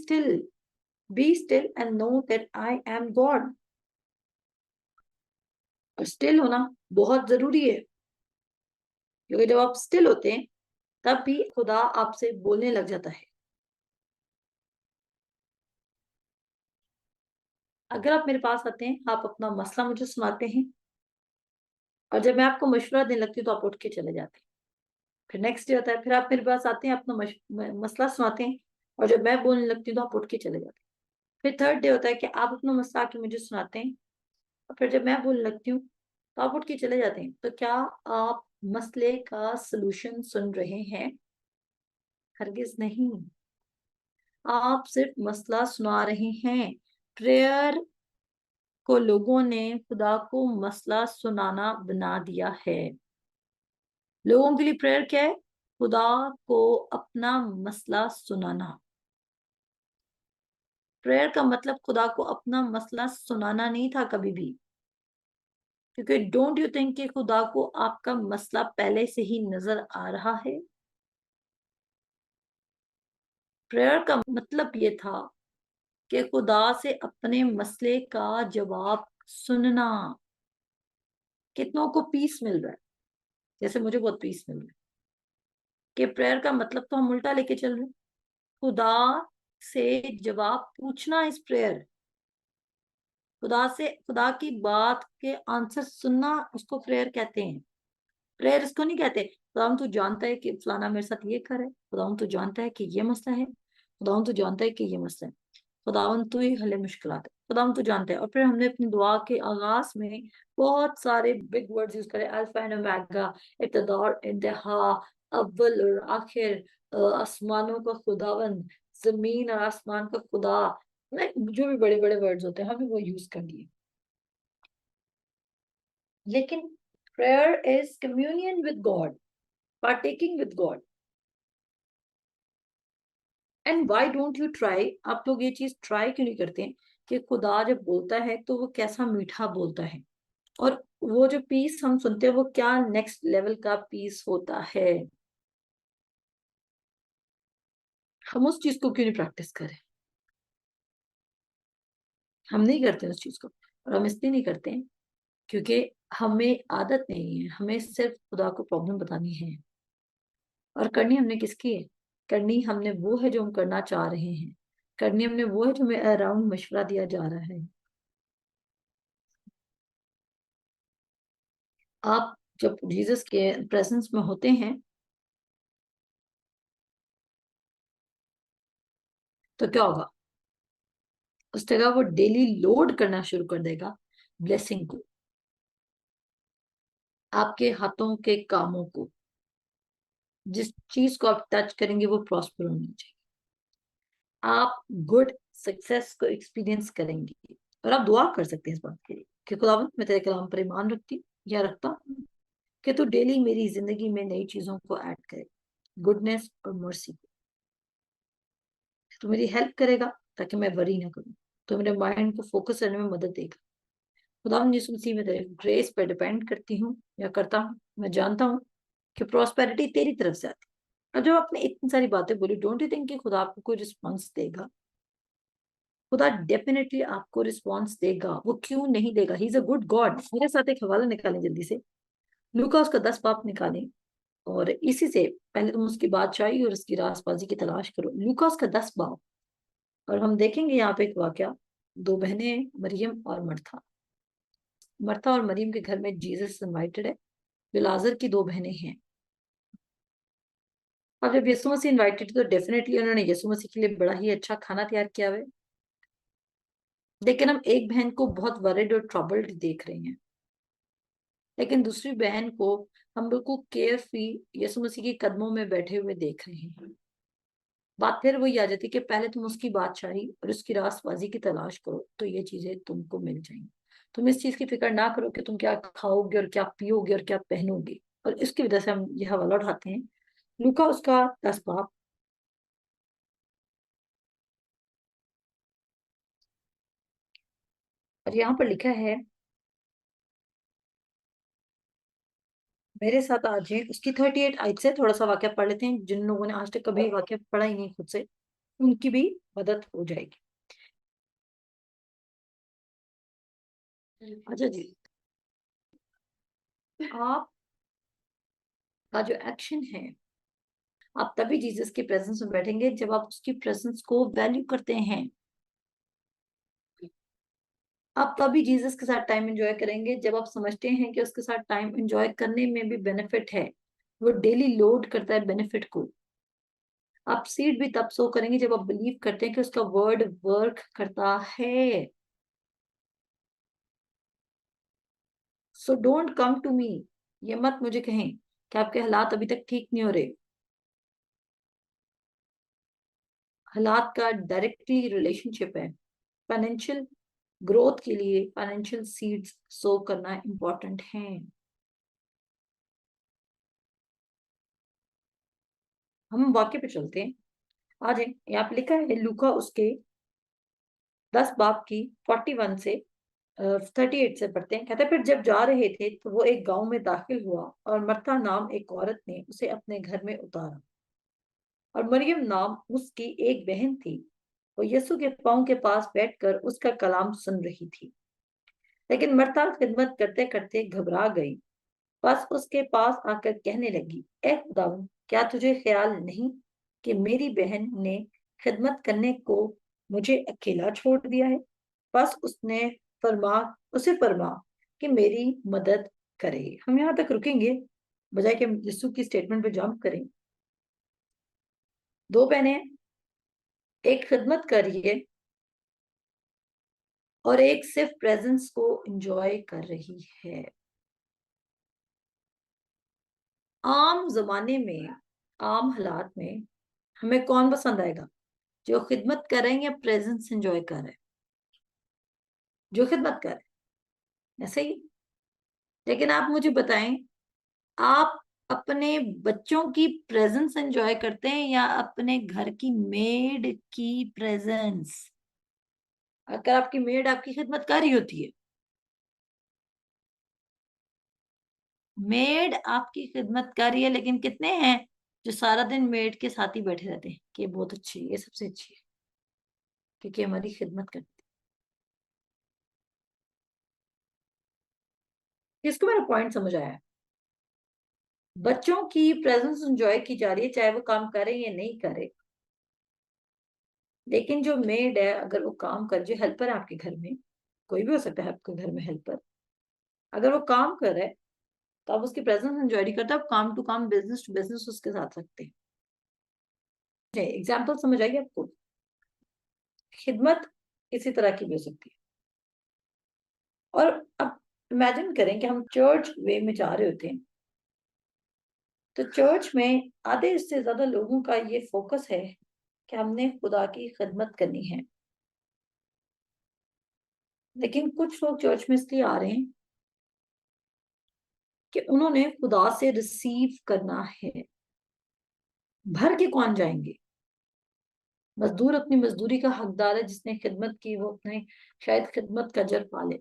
still and know that I am God. और स्टिल होना बहुत जरूरी है, क्योंकि जब आप स्टिल होते हैं तब भी खुदा आपसे बोलने लग जाता है। अगर आप मेरे पास आते हैं, आप अपना मसला मुझे सुनाते हैं, और जब मैं आपको मशवरा देने लगती हूँ तो आप उठ के चले जाते हैं। फिर नेक्स्ट डे आता है, फिर आप मेरे पास आते हैं, अपना मसला सुनाते हैं, और जब मैं बोलने लगती हूँ तो आप उठ के चले जाते हैं। फिर थर्ड डे होता है कि आप अपना मसला आके मुझे सुनाते हैं, और फिर जब मैं बोलने लगती हूँ तो आप उठ के चले जाते हैं। तो क्या आप मसले का सलूशन सुन रहे हैं? हरगिज नहीं, आप सिर्फ मसला सुना रहे हैं। प्रेयर को लोगों ने खुदा को मसला सुनाना बना दिया है। लोगों के लिए प्रेयर क्या है? खुदा को अपना मसला सुनाना। प्रेयर का मतलब खुदा को अपना मसला सुनाना नहीं था कभी भी, क्योंकि डोंट यू थिंक कि खुदा को आपका मसला पहले से ही नजर आ रहा है? प्रेयर का मतलब ये था कि खुदा से अपने मसले का जवाब सुनना। कितनों को पीस मिल रहा है? जैसे मुझे बहुत पीस मिल रहा है कि प्रेयर का मतलब तो हम उल्टा लेके चल रहे हैं। खुदा से जवाब पूछना इस प्रेयर, खुदा से खुदा की बात के आंसर सुनना, उसको प्रेयर कहते हैं। प्रेयर इसको नहीं कहते खुदावन तू जानता है कि फलाना मेरे साथ ये कर है, खुदावन तू जानता है कि ये मसला है, खुदावन तू जानता है कि ये मसला है, खुदावन तू ही हले मुश्किलात है, खुदावन तू जानता है। और फिर हमने अपनी दुआ के आगाज में बहुत सारे बिग वर्ड्स यूज करे, अल्फा एंड ओमेगा, इब्तिदा और इंतहा, अव्वल और आखिर, आसमानों का खुदावन, जमीन और आसमान का खुदा, जो भी बड़े बड़े वर्ड्स होते हैं हमने वो यूज कर लिए। लेकिन prayer is communion with God, partaking with God. And why don't you try, आप लोग ये चीज ट्राई क्यों नहीं करते हैं कि खुदा जब बोलता है तो वो कैसा मीठा बोलता है, और वो जो पीस हम सुनते हैं वो क्या नेक्स्ट लेवल का पीस होता है। हम उस चीज को क्यों नहीं प्रैक्टिस करें? हम नहीं करते उस चीज को, और हम इसलिए नहीं करते हैं क्योंकि हमें आदत नहीं है। हमें सिर्फ खुदा को प्रॉब्लम बतानी है, और करनी हमने किसकी है? करनी हमने वो है जो हम करना चाह रहे हैं, करनी हमने वो है जो हमें अराउंड मशवरा दिया जा रहा है। आप जब जीसस के प्रेजेंस में होते हैं तो क्या होगा? उस जगह वो डेली लोड करना शुरू कर देगा ब्लेसिंग को, आपके हाथों के कामों को। जिस चीज को आप टच करेंगे वो प्रॉस्पर होनी चाहिए। आप गुड सक्सेस को एक्सपीरियंस करेंगे, और आप दुआ कर सकते हैं इस बात के लिए कि खुदावंद मैं तेरे कलाम पर ईमान रखती हूँ या रखता हूँ कि तू डेली मेरी जिंदगी में नई चीजों को ऐड करे, गुडनेस और मर्सी को। तो मेरी हेल्प करेगा ताकि मैं वरी ना करूं, तो मेरे माइंड को फोकस करने में मदद देगा। खुदावंद यीशु मसीह में तेरे ग्रेस पर डिपेंड करती हूँ या करता हूँ। मैं जानता हूँ कि प्रॉस्पेरिटी तेरी तरफ से आती है। और जब आपने इतनी सारी बातें बोली, डोंट यू थिंक कि खुदा आपको कोई रिस्पॉन्स देगा? खुदा डेफिनेटली आपको रिस्पॉन्स देगा। वो क्यों नहीं देगा? He is a good God. मेरे साथ एक हवाला निकालें जल्दी से, लूका उसका 10 बाब निकालें, और इसी से पहले तुम उसकी बादशाही और उसकी रासबाजी की तलाश करो। लूका उसका 10 बाब, और हम देखेंगे यहाँ पे एक वाकया, दो बहनें मरियम और मर्था। मर्था और मरियम के घर में जीसस इनवाइटेड है, जो लाजर की दो बहनें हैं। अब जब यीशु मसीह इनवाइटेड, तो डेफिनेटली उन्होंने यीशु मसीह के लिए बड़ा ही अच्छा खाना तैयार किया हुआ है। लेकिन हम एक बहन को बहुत वरिड और ट्रबल्ड देख रहे हैं, लेकिन दूसरी बहन को हम बिल्कुल केयर फ्री यीशु मसीह के कदमों में बैठे हुए देख रहे हैं। बात फिर वही आ जाती है कि पहले तुम उसकी बादशाही और उसकी रासबाजी की तलाश करो, तो ये चीजें तुमको मिल जाएंगी। तुम इस चीज की फिक्र ना करो कि तुम क्या खाओगे और क्या पियोगे और क्या पहनोगे। और इसकी वजह से हम यह हवाला उठाते हैं, लूका उसका 10 बाब, और यहाँ पर लिखा है, मेरे साथ आज है उसकी 38 आयत से थोड़ा सा वाक्य पढ़ लेते हैं। जिन लोगों ने आज तक कभी वाक्य पढ़ा ही नहीं खुद से, उनकी भी मदद हो जाएगी। अच्छा जी, आपका जो एक्शन है, आप तभी जीसस के प्रेजेंस में बैठेंगे जब आप उसकी प्रेजेंस को वैल्यू करते हैं। आप तभी जीसस के साथ टाइम एंजॉय करेंगे जब आप समझते हैं कि उसके साथ टाइम एंजॉय करने में भी बेनिफिट है। वो डेली लोड करता है बेनिफिट को। आप सीड भी तब सो करेंगे जब आप बिलीव करते हैं कि उसका वर्ड वर्क करता है। So don't come to me, ये मत मुझे कहें कि आपके हालात अभी तक ठीक नहीं हो रहे। हालात का डायरेक्टली रिलेशनशिप है। फाइनेंशियल ग्रोथ के लिए फाइनेंशियल सीड्स सो करना इंपॉर्टेंट है। हम वाक्य पे चलते हैं। आज यहाँ पे लिखा है, लूका उसके 10 बाब की 41 से 38 से पढ़ते हैं। कहते हैं, फिर जब जा रहे थे तो वो एक गांव में दाखिल हुआ, और मर्था नाम एक औरत ने उसे अपने घर में उतारा, और मरियम नाम उसकी एक बहन थी। वो यीशु के पांव के पास बैठकर उसका कलाम सुन रही थी। लेकिन मर्ता खिदमत करते करते घबरा गई, बस उसके पास आकर कहने लगी, ए खुदावन, क्या तुझे ख्याल नहीं कि मेरी बहन ने खिदमत करने को मुझे अकेला छोड़ दिया है? बस फरमा उसे फरमा कि मेरी मदद करे। हम यहाँ तक रुकेंगे, बजाय कि हम यीशु की स्टेटमेंट पे जंप करें। दो बहनें, एक खिदमत कर रही है और एक सिर्फ प्रेजेंस को एंजॉय कर रही है। आम जमाने में, आम हालात में, हमें कौन पसंद आएगा? जो खिदमत कर रहे हैं या प्रेजेंस एंजॉय कर रहे हैं? जो खिदमत कर रहे हैं, ऐसे ही। लेकिन आप मुझे बताएं, आप अपने बच्चों की प्रेजेंस एंजॉय करते हैं या अपने घर की मेड की प्रेजेंस? अगर आपकी मेड आपकी खिदमत कर रही होती है, मेड आपकी खिदमत कर रही है, लेकिन कितने हैं जो सारा दिन मेड के साथ ही बैठे रहते हैं कि ये बहुत अच्छी है, ये सबसे अच्छी है, क्योंकि हमारी खिदमत करती है। इसको मेरा पॉइंट समझ आया है। बच्चों की प्रेजेंस एंजॉय की जा रही है, चाहे वो काम करे या नहीं करे। लेकिन जो मेड है, अगर वो काम कर, जो हेल्पर है आपके घर में, कोई भी हो सकता है आपके घर में हेल्पर, अगर वो काम कर रहा है, तो आप उसकी प्रेजेंस एंजॉय नहीं करते, आप काम टू काम, बिजनेस टू बिजनेस उसके साथ रखते हैं। एग्जाम्पल समझ आएगी आपको? खिदमत इसी तरह की भी हो सकती है। और अब इमेजिन करें कि हम चर्च वे में जा रहे होते हैं, तो चर्च में आधे से ज्यादा लोगों का ये फोकस है कि हमने खुदा की खिदमत करनी है। लेकिन कुछ लोग चर्च में इसलिए आ रहे हैं कि उन्होंने खुदा से रिसीव करना है। भर के कौन जाएंगे? मजदूर अपनी मजदूरी का हकदार है, जिसने खिदमत की वो अपने शायद खिदमत का अजर पाले।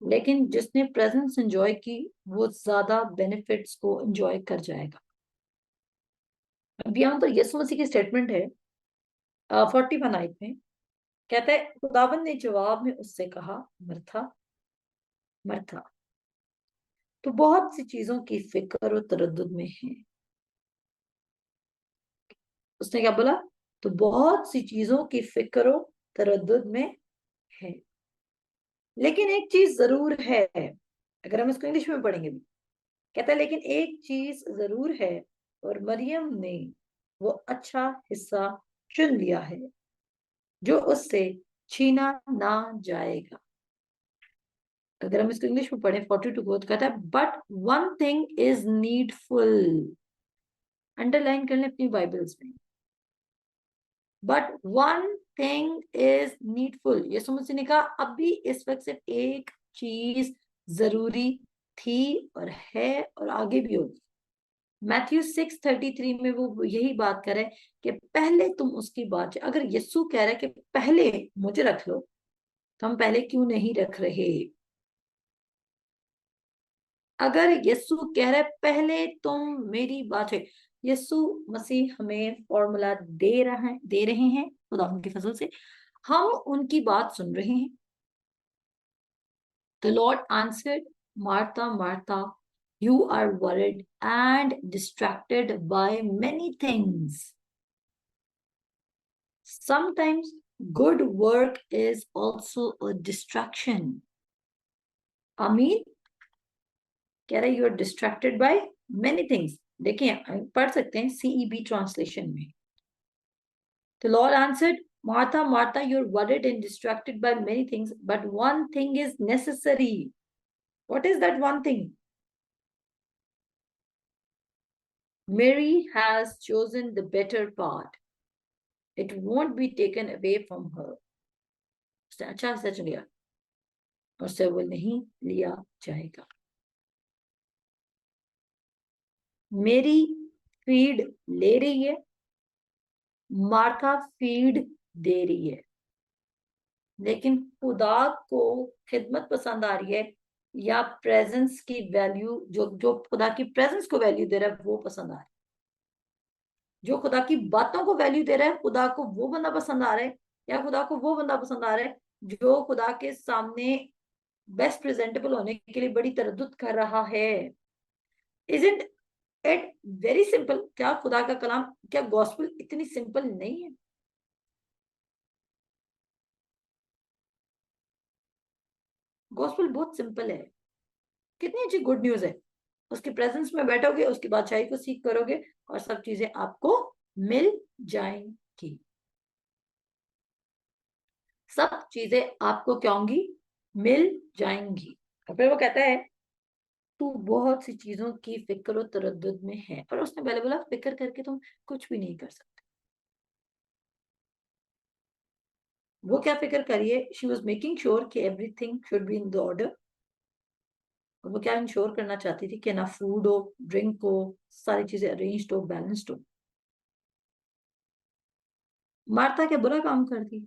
लेकिन जिसने प्रेजेंस एंजॉय की, वो ज्यादा बेनिफिट्स को एंजॉय कर जाएगा। अब यहाँ पर यीशु मसीह की स्टेटमेंट है 41 आयत में, कहता है खुदाबंद ने जवाब में उससे कहा, मरथा मरथा, तो बहुत सी चीजों की फिक्र और तरद्दुद में है। उसने क्या बोला? तो बहुत सी चीजों की फिक्र और तरद्दुद में है, लेकिन एक चीज जरूर है। अगर हम इसको इंग्लिश में पढ़ेंगे भी, कहता है लेकिन एक चीज जरूर है, और मरियम ने वो अच्छा हिस्सा चुन लिया है जो उससे छीना ना जाएगा। अगर हम इसको इंग्लिश में पढ़ें 42 को, तो कहता है but one thing is needful. Underline कर लें अपनी बाइबल्स में, but one thing is needful. यीशु मसीह ने कहा अभी इस वक्त सिर्फ एक चीज जरूरी थी और है और आगे भी होगी। मैथ्यू 6:33 में वो यही बात करे कि पहले तुम उसकी बात। अगर यीशु कह रहा है कि पहले मुझे रख लो, तो हम पहले क्यों नहीं रख रहे? अगर यीशु कह रहा है पहले तुम मेरी बात है, यीशु मसीह हमें फॉर्मूला दे रहे हैं खुदा उनके फजल से, हम उनकी बात सुन रहे हैं। The Lord answered, Martha, Martha, you are worried and distracted by many things. Sometimes good work is also a distraction. आमीन। कह रहा है you are distracted by many things. देखिए पढ़ सकते हैं सीईबी ट्रांसलेशन में। The Lord answered, Martha, Martha, you're worried and distracted by many things, but one thing is necessary. What is that one thing? Mary has chosen the better part. It won't be taken away from her. उसने अच्छा सच लिया और उससे वो नहीं लिया जाएगा। मेरी फीड ले रही है, मार्था फीड दे रही है, लेकिन खुदा को खिदमत पसंद आ रही है या प्रेजेंस की वैल्यू? जो जो खुदा की प्रेजेंस को वैल्यू दे रहा है वो पसंद आ रहा है। जो खुदा की बातों को वैल्यू दे रहा है, खुदा को वो बंदा पसंद आ रहा है, या खुदा को वो बंदा पसंद आ रहा है जो खुदा के सामने बेस्ट प्रेजेंटेबल होने के लिए बड़ी तरद्दुत कर रहा है? Isn't it very simple? क्या खुदा का कलाम, क्या गॉस्पेल इतनी सिंपल नहीं है? गॉस्पेल बहुत सिंपल है। कितनी अच्छी गुड न्यूज है। उसकी प्रेजेंस में बैठोगे, उसकी बादशाही को सीख करोगे और सब चीजें आपको मिल जाएंगी। सब चीजें आपको क्या होंगी? मिल जाएंगी। और फिर वो कहता है तू बहुत सी चीजों की फिक्र और तरद्दुद में है। पर उसने पहले बोला फिक्र करके तुम कुछ भी नहीं कर सकते। वो क्या फिक्र करिए? शी वॉज मेकिंग श्योर कि everything should be in the order. और वो क्या इंश्योर करना चाहती थी कि ना फूड हो, ड्रिंक हो, सारी चीजें अरेंज्ड हो, बैलेंस्ड हो। मार्था क्या बुरा काम करती?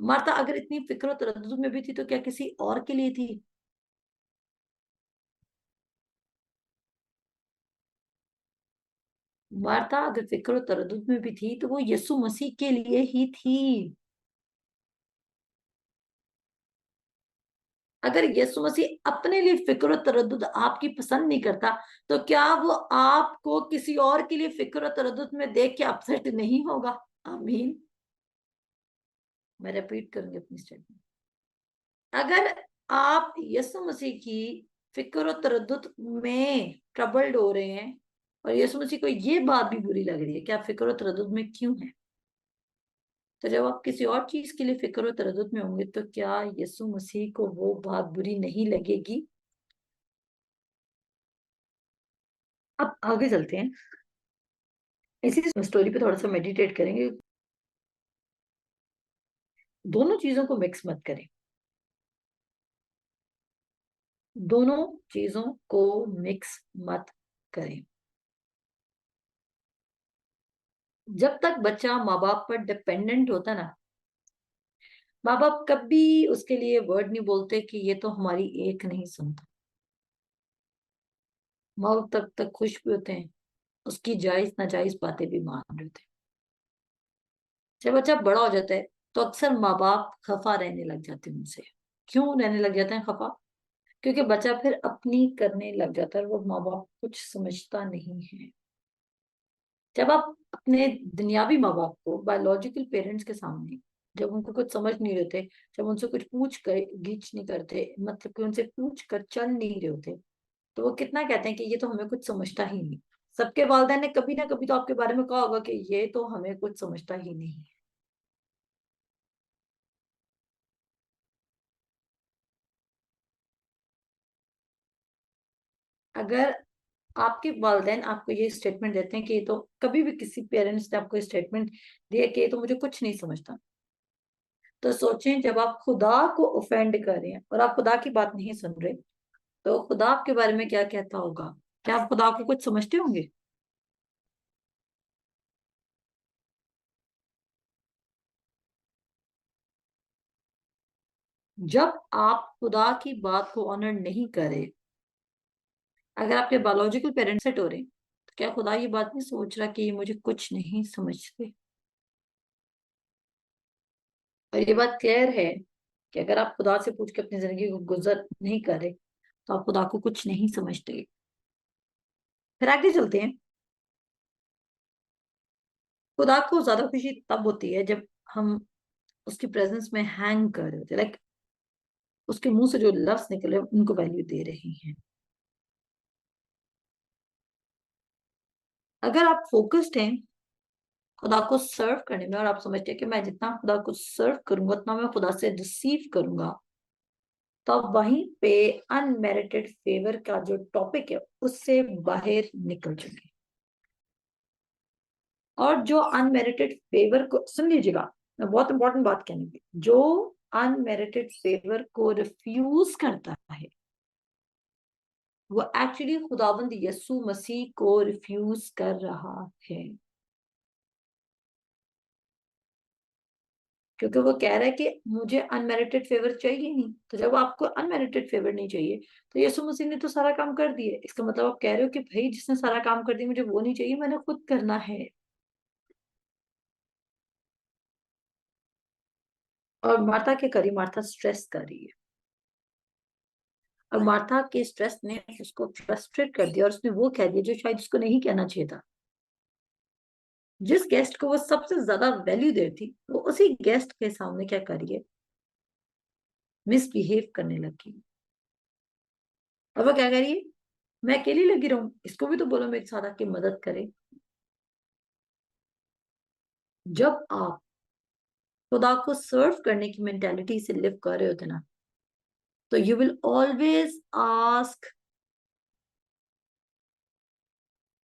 मार्था अगर इतनी फिक्र और तरद्दुद में भी थी तो क्या किसी और के लिए थी? मार्था अगर फिक्र और तरद्दुद में भी थी तो वो यीशु मसीह के लिए ही थी। अगर यीशु मसीह अपने लिए फिक्र और तरद्दुद आपकी पसंद नहीं करता, तो क्या वो आपको किसी और के लिए फिक्र और तरद्दुद में देख के अपसेट नहीं होगा? आमीन। मैं रिपीट करूंगी अपनी स्टेटमेंट। अगर आप यीशु मसीह की फिक्र और तरद्दुद में ट्रबल्ड हो रहे हैं और यीशु मसीह को ये बात भी बुरी लग रही है कि आप फिक्र और तरद्दुद में क्यों हैं, तो जब आप किसी और चीज के लिए फिक्र और तरद्दुद में होंगे तो क्या यीशु मसीह को वो बात बुरी नहीं लगेगी? अब आगे चलते हैं, इसी स्टोरी पे थोड़ा सा मेडिटेट करेंगे। दोनों चीजों को मिक्स मत करें। दोनों चीजों को मिक्स मत करें। जब तक बच्चा माँ बाप पर डिपेंडेंट होता ना, माँ बाप कभी उसके लिए वर्ड नहीं बोलते कि ये तो हमारी एक नहीं सुनता। माँ बाप तब तक खुश भी होते हैं, उसकी जायज नाजायज बातें भी मान रहे थे। जब बच्चा बड़ा हो जाता है तो अक्सर माँ बाप खफा रहने लग जाते हैं उनसे। क्यों रहने लग जाते हैं खफा? क्योंकि बच्चा फिर अपनी करने लग जाता है, वो माँ बाप को कुछ समझता नहीं है। जब आप अपने दुनियावी माँ बाप को बायोलॉजिकल पेरेंट्स के सामने, जब उनको कुछ समझ नहीं रहते, जब उनसे कुछ पूछ कर गीच नहीं करते, मतलब कि उनसे पूछ कर चल नहीं रहे होते, तो वो कितना कहते हैं कि ये तो हमें कुछ समझता ही नहीं। सबके वालिदैन ने कभी ना कभी तो आपके बारे में कहा होगा कि ये तो हमें कुछ समझता ही नहीं है। अगर आपके वालिदैन आपको ये स्टेटमेंट देते हैं कि ये तो, कभी भी किसी पेरेंट्स ने आपको स्टेटमेंट दिया कि ये तो मुझे कुछ नहीं समझता, तो सोचें जब आप खुदा को ऑफेंड कर रहे हैं और आप खुदा की बात नहीं सुन रहे, तो खुदा आपके बारे में क्या कहता होगा? क्या आप खुदा को कुछ समझते होंगे? जब आप खुदा की बात को ऑनर नहीं करें, अगर आपके बायोलॉजिकल पेरेंट्स सेट हो रहे हैं, तो क्या खुदा ये बात नहीं सोच रहा कि ये मुझे कुछ नहीं समझते? और ये बात क्लियर है कि अगर आप खुदा से पूछ के अपनी जिंदगी को गुजर नहीं करे, तो आप खुदा को कुछ नहीं समझते। फिर आगे चलते हैं। खुदा को ज्यादा खुशी तब होती है जब हम उसकी प्रेजेंस में हैंग कर रहे होते, लाइक उसके मुंह से जो लफ्ज निकले उनको वैल्यू दे रही हैं। अगर आप फोकस्ड हैं खुदा को सर्व करने में, और आप समझते हैं कि मैं जितना खुदा को सर्व करूंगा उतना मैं खुदा से रिसीव करूंगा, तो आप वहीं पे अनमेरिटेड फेवर का जो टॉपिक है उससे बाहर निकल चुके हैं। और जो अनमेरिटेड फेवर को सुन लीजिएगा, मैं बहुत इंपॉर्टेंट बात कहनी थी, जो अनमेरिटेड फेवर को रिफ्यूज करता है वो एक्चुअली खुदावंद यस्सु मसीह को रिफ्यूज कर रहा है। क्योंकि वो कह रहा है कि मुझे अनमेरिटेड फेवर चाहिए नहीं, तो जब आपको अनमेरिटेड फेवर नहीं चाहिए, तो यीशु मसीह ने तो सारा काम कर दिया। इसका मतलब आप कह रहे हो कि भाई जिसने सारा काम कर दिया मुझे वो नहीं चाहिए, मैंने खुद करना है। और मार्था के करी, मार्था स्ट्रेस कर रही है, और मार्था के स्ट्रेस ने उसको फ्रस्ट्रेट कर दिया और उसने वो कह दिया जो शायद उसको नहीं कहना चाहिए था। जिस गेस्ट को वो सबसे ज्यादा वैल्यू दे थी, वो उसी गेस्ट के सामने क्या करिए, मिसबिहेव करने लगी। अब वो क्या करिए, मैं अकेली लगी रहूं, इसको भी तो बोलो मेरे साथ आके मदद करे। जब आप खुदा को सर्व करने की मेंटेलिटी से लिव कर रहे होते ना, तो यू विल ऑलवेज आस्क,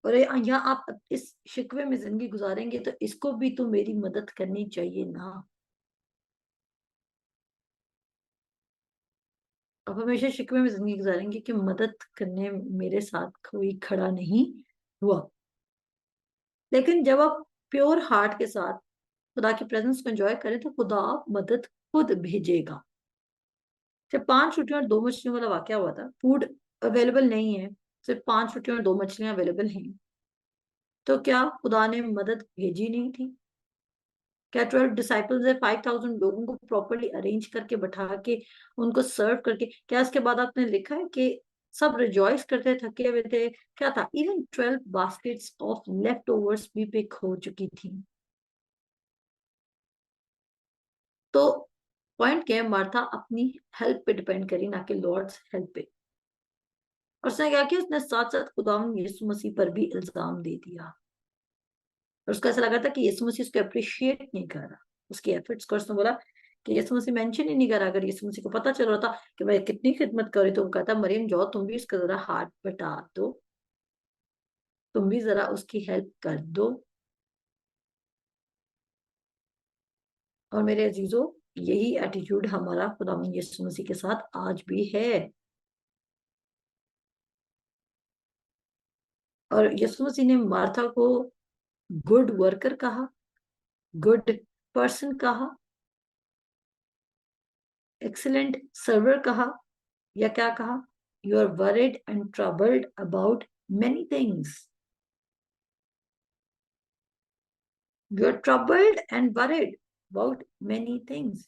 और यहाँ आप इस शिकवे में जिंदगी गुजारेंगे तो इसको भी तो मेरी मदद करनी चाहिए ना। आप हमेशा शिकवे में जिंदगी गुजारेंगे कि मदद करने मेरे साथ कोई खड़ा नहीं हुआ। लेकिन जब आप प्योर हार्ट के साथ खुदा की प्रेजेंस को एंजॉय करें, तो खुदा मदद खुद भेजेगा। जब 5 रोटियां और 2 मछलियों वाला वाकया हुआ था, फूड अवेलेबल नहीं है, सिर्फ 5 रोटियां और 2 मछलियां अवेलेबल हैं, तो क्या खुदा ने मदद भेजी नहीं थी? क्या 12 डिसाइपल्स है 5,000 लोगों को प्रॉपरली अरेंज करके बैठा के उनको सर्व करके, क्या इसके बाद आपने लिखा है कि सब रिजॉइस करते थके हुए थे? क्या था, even 12 baskets of left overs भी पिक हो चुकी थी। तो पॉइंट क्या है, मार्था अपनी हेल्प पे डिपेंड करी, ना कि लॉर्ड्स हेल्प पे। और उसने क्या किया, उसने साथ साथ खुदावंद यीशु मसीह पर भी इल्जाम दे दिया। और उसको ऐसा लगा था कि यीशु मसीह उसको अप्रिशिएट नहीं कर रहा, उसकी एफर्ट्स को। उसने बोला कि यीशु मसीह मेंशन ही नहीं करा। अगर यीशु मसीह को पता चल रहा था कि मैं कितनी खिदमत कर रही, तो वो कहता मरियम जाओ तुम भी इसका जरा हाथ बटा दो, तुम भी जरा उसकी हेल्प कर दो। और मेरे अजीजों, यही एटीट्यूड हमारा खुदावंद यीशु मसीह के साथ आज भी है। और यीशु मसीह ने मार्था को गुड वर्कर कहा, गुड पर्सन कहा, एक्सीलेंट सर्वर कहा, या क्या कहा, you are worried and troubled about many things. You are troubled and worried about many things.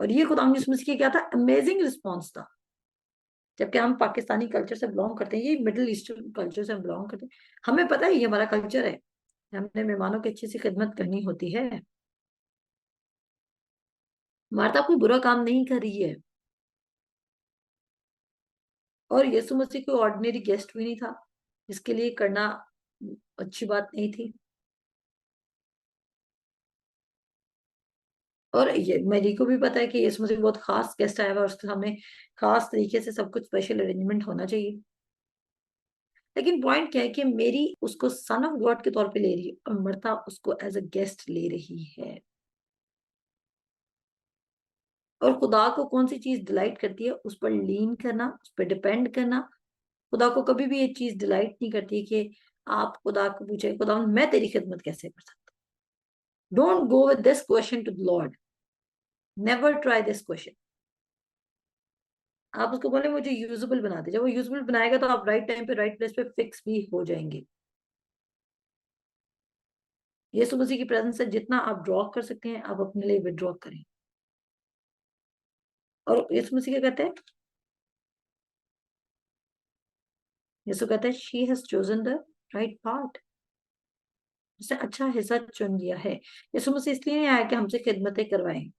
और ये खुदा मसीह के क्या था, अमेजिंग रिस्पॉन्स था। जबकि हम पाकिस्तानी कल्चर से बिलोंग करते हैं, ये मिडिल ईस्टर्न कल्चर से बिलोंग करते हैं, हमें पता है ये हमारा कल्चर है, हमने मेहमानों की अच्छी सी खिदमत करनी होती है। मार्था कोई बुरा काम नहीं कर रही है, और यीशु मसीह कोई ऑर्डिनरी गेस्ट भी नहीं था जिसके लिए करना अच्छी बात नहीं थी। और ये मेरी को भी पता है कि यीशु मसीह बहुत खास गेस्ट आया हुआ है, उसके सामने खास तरीके से सब कुछ स्पेशल अरेंजमेंट होना चाहिए। लेकिन पॉइंट क्या है कि मेरी उसको सन ऑफ गॉड के तौर पे ले रही है, और मर्ता उसको एज अ गेस्ट ले रही है। और खुदा को कौन सी चीज डिलाइट करती है, उस पर लीन करना, उस पर डिपेंड करना। खुदा को कभी भी ये चीज डिलाइट नहीं करती कि आप खुदा को पूछे, खुदा मैं तेरी खिदमत कैसे कर सकता। Don't go with this question to the Lord, never try this question. आप उसको बोले मुझे यूजेबल बना दे, जब वो यूजेबल बनाएगा तो आप राइट टाइम पे राइट प्लेस पे फिक्स भी हो जाएंगे। यीशु मसीह की प्रेजेंस से जितना आप ड्रॉ कर सकते हैं, आप अपने लिए विड्रॉ करें। और यीशु मसीह क्या कहते हैं, यीशु कहते हैं she has chosen the right part, उसने अच्छा हिस्सा चुन लिया है। यीशु मसीह इसलिए नहीं आया कि हमसे खिदमतें करवाएं,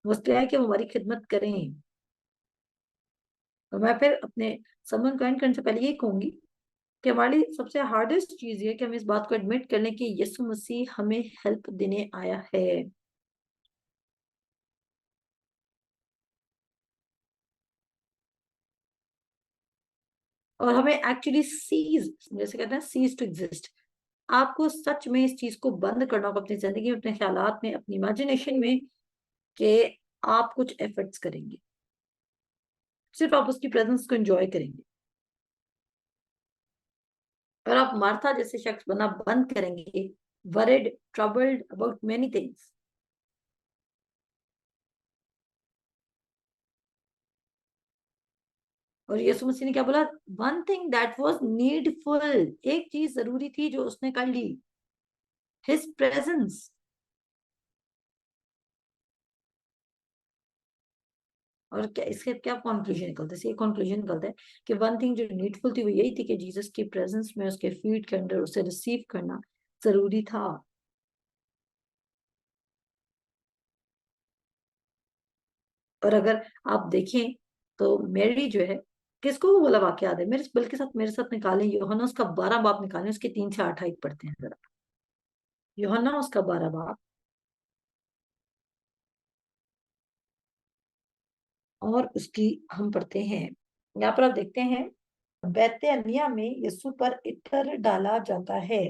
वो इसलिए आया कि वो हमारी खिदमत करें। और मैं फिर अपने समन को एंड करने से पहले ये कहूंगी कि हमारी सबसे हार्डेस्ट चीज ये है कि हम इस बात को एडमिट कर लें कि यीशु मसीह हमें हेल्प देने आया है। और हमें एक्चुअली सीज, जैसे कहते हैं सीज टू एग्जिस्ट, आपको सच में इस चीज को बंद करना होगा अपनी जिंदगी में, अपने ख्यालात में, अपनी इमेजिनेशन में, कि आप कुछ एफर्ट्स करेंगे, सिर्फ आप उसकी प्रेजेंस को एंजॉय करेंगे। और आप मार्था जैसे शख्स बनना बंद करेंगे, worried troubled about many things. और यीशु मसीह ने क्या बोला, one thing that was needful, एक चीज जरूरी थी जो उसने कर ली, हिज प्रेजेंस। और क्या इसके क्या कंक्लूजन निकलता है, ये कंक्लूजन निकलता है कि वन थिंग जो नीडफुल थी वो यही थी कि जीसस की प्रेजेंस में उसके फीट के अंदर उसे रिसीव करना जरूरी था। और अगर आप देखें तो मेरी जो है, किसको वो वाला वाक्य याद है, मेरे बल्कि साथ मेरे साथ निकालें, यूहन्ना उसका 12 बाप निकालें, उसके 3 से 8 आयत पढ़ते हैं जरा। यूहन्ना उसका 12 बाप, और उसकी हम पढ़ते हैं, यहाँ पर आप देखते हैं, बैतनिय्याह में यीशु पर इत्र डाला जाता है।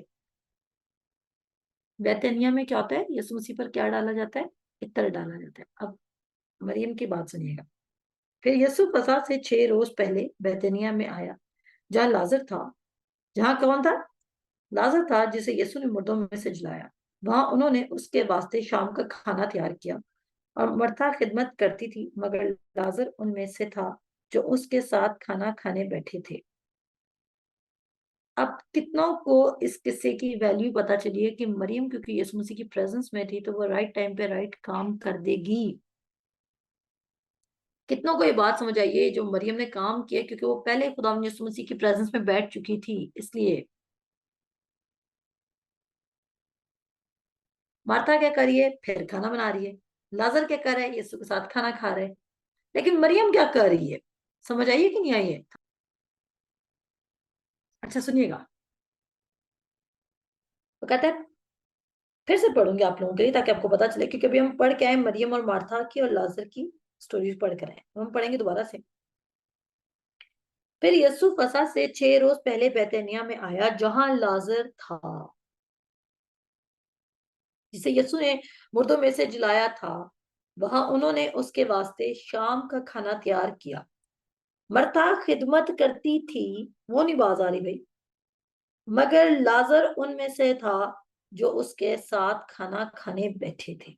बैतनिय्याह में क्या होता है, यीशु मसीह पर क्या डाला जाता है, इत्र डाला जाता है। अब मरियम की बात सुनिएगा। फिर यीशु फसह से 6 रोज पहले बैतनिय्याह में आया, जहाँ लाजर था, जहाँ कौन था, लाजर था जिसे यीशु ने मुर्दों में से जलाया। वहां उन्होंने उसके वास्ते शाम का खाना तैयार किया, और मर्था खिदमत करती थी, मगर लाजर उनमें से था जो उसके साथ खाना खाने बैठे थे। अब कितनों को इस किस्से की वैल्यू पता चली है कि मरियम क्योंकि यीशु मसीह की प्रेजेंस में थी, तो वो राइट टाइम पे राइट काम कर देगी। कितनों को ये बात समझ आई है, जो मरियम ने काम किया क्योंकि वो पहले खुदा यीशु मसीह की प्रेजेंस में बैठ चुकी थी, इसलिए। मार्था क्या कर रही है, फिर खाना बना रही है। लाजर क्या कर रहा है, यीशु के साथ खाना खा रहे हैं। लेकिन मरियम क्या कर रही है, समझ आई है कि नहीं आई है। अच्छा सुनिएगा, तो कहते हैं, फिर से पढ़ूंगी आप लोगों के लिए ताकि आपको पता चले, क्योंकि अभी हम पढ़ के आए मरियम और मार्था की और लाजर की स्टोरीज पढ़ कर आए, तो हम पढ़ेंगे दोबारा से। फिर यीशु फसह से 6 रोज पहले बैतनिय्याह में आया, जहां लाजर था जिसे यीशु ने मुर्दों में से जिलाया था। वहां उन्होंने उसके वास्ते शाम का खाना तैयार किया। मर्ता खिदमत करती थी, वो नहीं बाज आ रही भाई, मगर लाजर उनमें से था जो उसके साथ खाना खाने बैठे थे।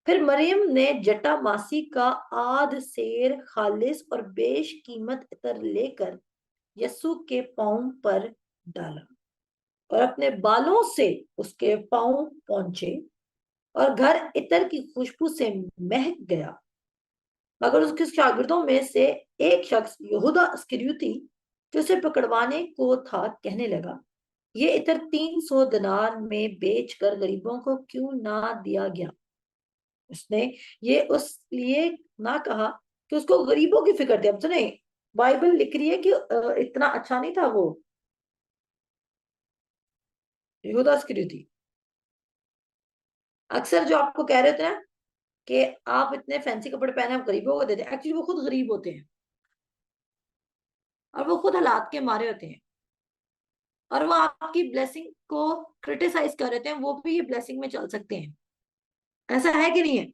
फिर मरियम ने जटामासी का आध सेर खालिस और बेश कीमत इत्र लेकर यीशु के पांव पर डाला। और अपने बालों से उसके पांव पहुंचे और घर इत्र की खुशबू से महक गया। मगर उसके शागिर्दों में से एक शख्स यहूदा इस्करियोती जो उसे पकड़वाने को था कहने लगा, ये इत्र 300 दिनार में बेचकर गरीबों को क्यों ना दिया गया। उसने ये उस लिए ना कहा कि उसको गरीबों की फिक्र थी। अब सुने, बाइबल लिख रही है कि इतना अच्छा नहीं था वो यहूदा इस्करियोती। अक्सर जो आपको कह रहे थे ना कि आप इतने फैंसी कपड़े पहने आप गरीबों को देते हैं, एक्चुअली वो खुद गरीब होते हैं और वो खुद हालात के मारे होते हैं और वो आपकी ब्लेसिंग को क्रिटिसाइज कर रहे हैं, वो भी ये ब्लेसिंग में चल सकते हैं। ऐसा है कि नहीं है?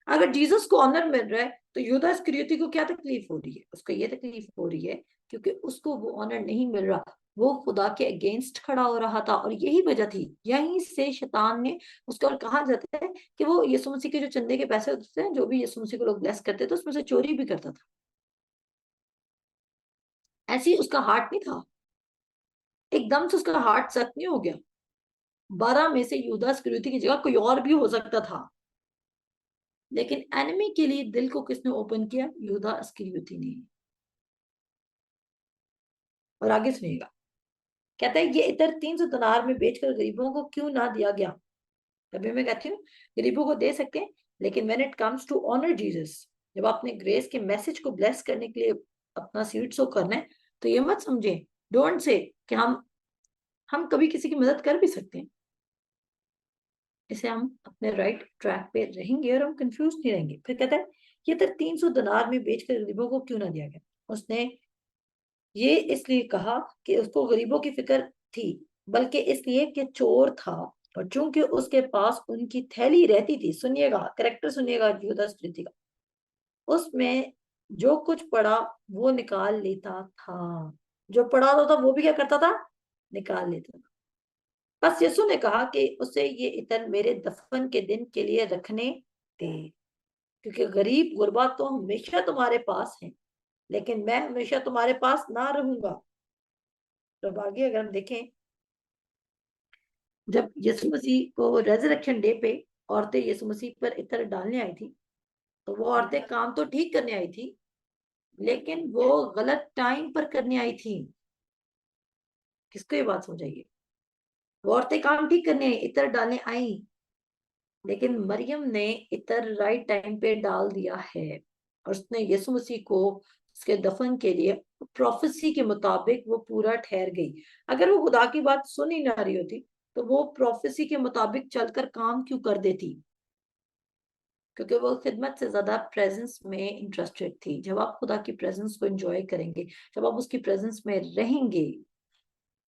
अगर जीसस को ऑनर मिल रहा है तो यूदा इस्करियोती को क्या तकलीफ हो रही है? उसको ये तकलीफ हो रही है क्योंकि उसको वो ऑनर नहीं मिल रहा, वो खुदा के अगेंस्ट खड़ा हो रहा था और यही वजह थी। यहीं से शैतान ने उसको, और कहा जाता है कि वो यीशु मसीह के जो चंदे के पैसे होते हैं, जो भी यीशु मसीह को लोग ब्लेस करते थे, उसमें से चोरी भी करता था। ऐसी उसका हार्ट नहीं था, एकदम से उसका हार्ट सख्त नहीं हो गया। 12 में से यूदा इस्करियोती की जगह कोई और भी हो सकता था, लेकिन एनिमी के लिए दिल को किसने ओपन किया? यूदा इस्करियोती ने। और आगे सुनिएगा, कहता है ये इतर 300 दिनार में बेचकर गरीबों को क्यों ना दिया गया। तभी मैं कहती हूँ गरीबों को दे सकते हैं, लेकिन when it comes to honour Jesus, जब आपने ग्रेस के मैसेज को ब्लेस करने के लिए अपना सीड सो करना है, तो ये मत समझे, डोंट से कि हम कभी किसी की मदद कर भी सकते हैं। इसे हम अपने राइट ट्रैक पे रहेंगे और हम कंफ्यूज नहीं रहेंगे। फिर कहता है ये तो 300 दिनार में बेचकर गरीबों को क्यों ना दिया गया। उसने ये इसलिए कहा कि उसको गरीबों की फिक्र थी, बल्कि इसलिए कि चोर था और चूंकि उसके पास उनकी थैली रहती थी। सुनिएगा, करेक्टर सुनिएगा यहूदा इस्करियोती का। उसमें जो कुछ पड़ा वो निकाल लेता था। जो पड़ा होता था वो भी क्या करता था? निकाल लेता था। बस यीशु ने कहा कि उसे ये इत्र मेरे दफन के दिन के लिए रखने दे, क्योंकि गरीब गुरबा तो हमेशा तुम्हारे पास है, लेकिन मैं हमेशा तुम्हारे पास ना रहूंगा। तो आगे अगर हम देखें, जब यीशु मसीह को रेजरेक्शन डे पे औरतें यीशु मसीह पर इत्र डालने आई थी, तो वो औरतें काम तो ठीक करने आई थी, लेकिन वो गलत टाइम पर करने आई थी। किसको ये बात समझाइए? वो औरतें काम ठीक करने आई, इत्र डालने आई, लेकिन मरियम ने इत्र राइट टाइम पे डाल दिया है और उसने यीशु मसीह को उसके दफन के लिए प्रोफेसी के मुताबिक वो पूरा ठहर गई। अगर वो खुदा की बात सुन ही ना रही होती तो वो प्रोफेसी के मुताबिक चलकर काम क्यों कर देती? क्योंकि वो खिदमत से ज्यादा प्रेजेंस में इंटरेस्टेड थी। जब आप खुदा की प्रेजेंस को एंजॉय करेंगे, जब आप उसकी प्रेजेंस में रहेंगे,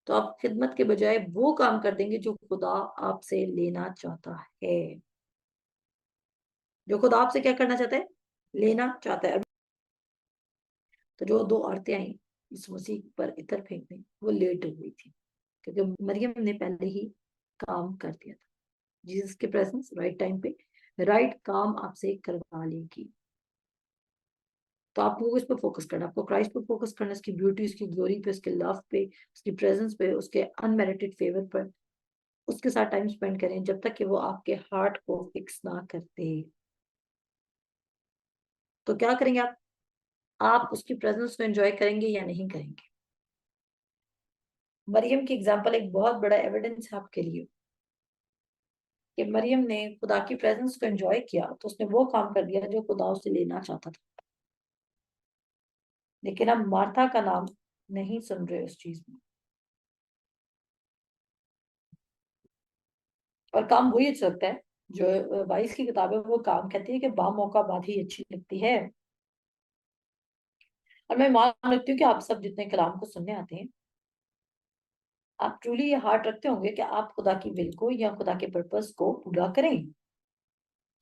तो आप खिदमत के बजाय वो काम कर देंगे जो खुदा आपसे लेना चाहता है। जो खुदा आपसे क्या करना चाहता है? लेना चाहता है। तो जो दो औरतें आई इस मसीह पर इत्र फेंकने, वो लेट हो गई थी, क्योंकि मरियम ने पहले ही काम कर दिया था। जीसस के प्रेजेंस राइट टाइम पे राइट काम आपसे करवा लेगी। तो आपको इस पर फोकस करना, आपको क्राइस्ट पर फोकस करना, उसकी ब्यूटी, उसकी ग्लोरी पे, उसके लव पे, उसकी प्रेजेंस पे, उसके अनमेरिटेड फेवर पर। उसके साथ टाइम स्पेंड करें जब तक कि वो आपके हार्ट को फिक्स ना करते। तो क्या करेंगे आप उसकी प्रेजेंस को एंजॉय करेंगे या नहीं करेंगे? मरियम की एग्जाम्पल एक बहुत बड़ा एविडेंस है आपके लिए कि मरियम ने खुदा की प्रेजेंस को एंजॉय किया, तो उसने वो काम कर दिया जो खुदा उससे लेना चाहता था। लेकिन अब मार्था का नाम नहीं सुन रहे उस चीज में, और काम वही अच्छा लगता है जो 22 की किताब है। वो काम कहती है कि बा मौका बात ही अच्छी लगती है। और मैं मान रखती हूँ कि आप सब जितने कलाम को सुनने आते हैं, आप ट्रूली ये हार्ट रखते होंगे कि आप खुदा की विल को या खुदा के पर्पस को पूरा करें।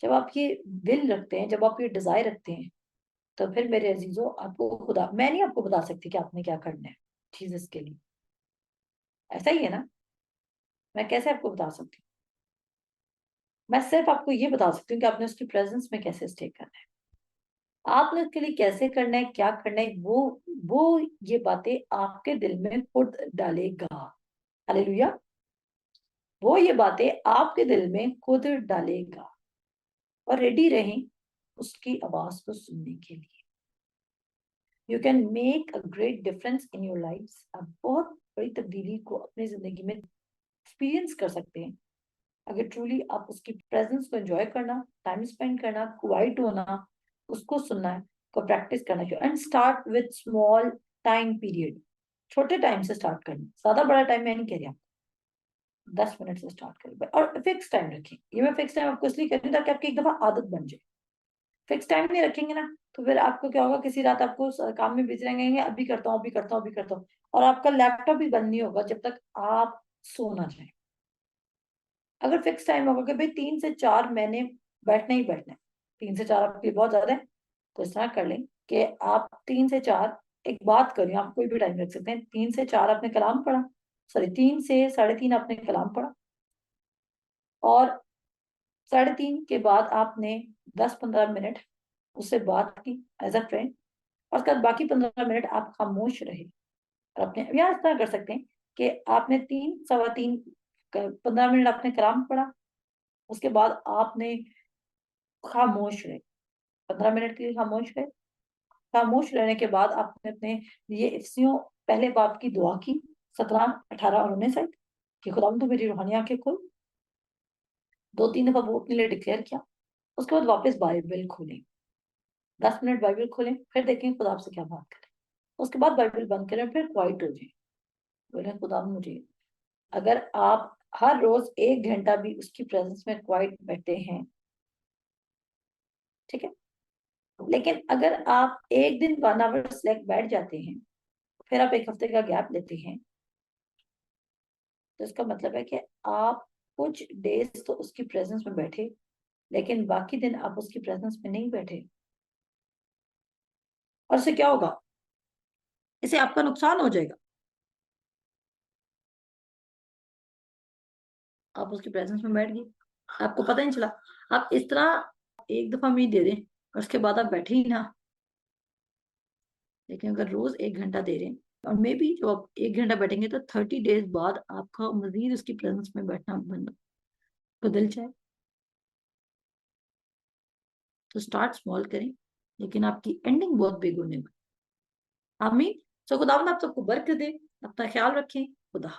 जब आप ये विल रखते हैं, जब आप ये डिजायर रखते हैं, तो फिर मेरे अजीजों, आपको खुदा, मैं नहीं आपको बता सकती कि आपने क्या करना है जीसस के लिए। ऐसा ही है ना? मैं कैसे आपको बता सकती हूँ? मैं सिर्फ आपको ये बता सकती हूँ कि आपने उसकी प्रेजेंस में कैसे स्टे करना है। आपने उसके लिए कैसे करना है, क्या करना है, वो ये बातें आपके दिल में खुद डालेगा। हालेलुया। वो ये बातें आपके दिल में खुद डालेगा, और रेडी रहें उसकी आवाज को सुनने के लिए। You can make a great difference in your life. आप बहुत बड़ी तब्दीली को अपनी जिंदगी में एक्सपीरियंस कर सकते हैं अगर ट्रूली आप उसकी प्रेजेंस को एंजॉय करना, टाइम स्पेंड करना, क्वाइट होना, उसको सुनना है, को प्रैक्टिस करना चाहिए। And start with small time period. छोटे टाइम से स्टार्ट करना, ज्यादा बड़ा टाइम मैं नहीं कह रही आपको, 10 मिनट से स्टार्ट करें और फिक्स टाइम रखें। ये मैं फिक्स टाइम आपको इसलिए कह रही हूँ ताकि आपकी एक दफा आदत बन जाए। फिक्स टाइम नहीं रखेंगे ना, तो फिर आपको क्या होगा, किसी रात आपको काम में बिजी रहेंगे, अभी करता हूँ अभी करता हूँ अभी करता हूँ, और आपका लैपटॉप भी बंद नहीं होगा जब तक आप सो ना जाए। अगर फिक्स टाइम होगा कि भाई 3 से 4 महीने बैठना ही बैठना है, 3 से 4 आपके लिए बहुत ज्यादा है, तो इस तरह कर लें कि आप 3 से 4, एक बात करें, आप कोई भी टाइम रख सकते हैं, 3 से 4 आपने कलाम पढ़ा, सॉरी 3 से 3:30 आपने कलाम पढ़ा, और 3:30 के बाद आपने 10-15 मिनट उससे बात की एज अ फ्रेंड, और उसके बाद बाकी 15 मिनट आप खामोश रहे। और अपने या इस तरह कर सकते हैं कि आपने 3, 3:15 15 मिनट आपने कलाम पढ़ा, उसके बाद आपने खामोश रहे, 15 मिनट के लिए खामोश रहे। खामोश रहने के बाद आपने अपने लिए इफ्सियों पहले बाप की दुआ की, 17, 18 और 19 कि खुदा तो मेरी रूहानी आंखें खोल। 2-3 दफा वो अपने लिए डिक्लेयर किया। उसके बाद वापस बाइबल खोलें, 10 मिनट बाइबल खोलें, फिर देखें खुदा आपसे क्या बात करें। उसके बाद बाइबल बंद करें, फिर क्वाइट हो जाए, बोले खुदा मुझे, अगर आप हर रोज 1 घंटा भी उसकी प्रेजेंस में क्वाइट बैठते हैं, ठीक है, लेकिन अगर आप एक दिन 1 आवर सेलेक्ट बैठ जाते हैं, फिर आप एक हफ्ते का गैप लेते हैं, तो इसका मतलब है कि आप कुछ डेज तो उसकी प्रेजेंस में बैठे, लेकिन बाकी दिन आप उसकी प्रेजेंस में नहीं बैठे। और इससे क्या होगा, इससे आपका नुकसान हो जाएगा। आप उसकी प्रेजेंस में बैठ गए, आपको पता ही नहीं चला। आप इस तरह एक दफा में ही दे दें और उसके बाद आप बैठे ही ना, लेकिन अगर रोज 1 घंटा दे रहे हैं, और मे बी जो आप 1 घंटा बैठेंगे तो 30 डेज बाद आपका मजीद उसकी प्रेजेंस में बैठना बदल जाए। तो स्टार्ट स्मॉल करें, लेकिन आपकी एंडिंग बहुत बिग होने वाली। आमीन। सो खुदा आप सबको बरकत दे। अपना ख्याल रखें। खुदा।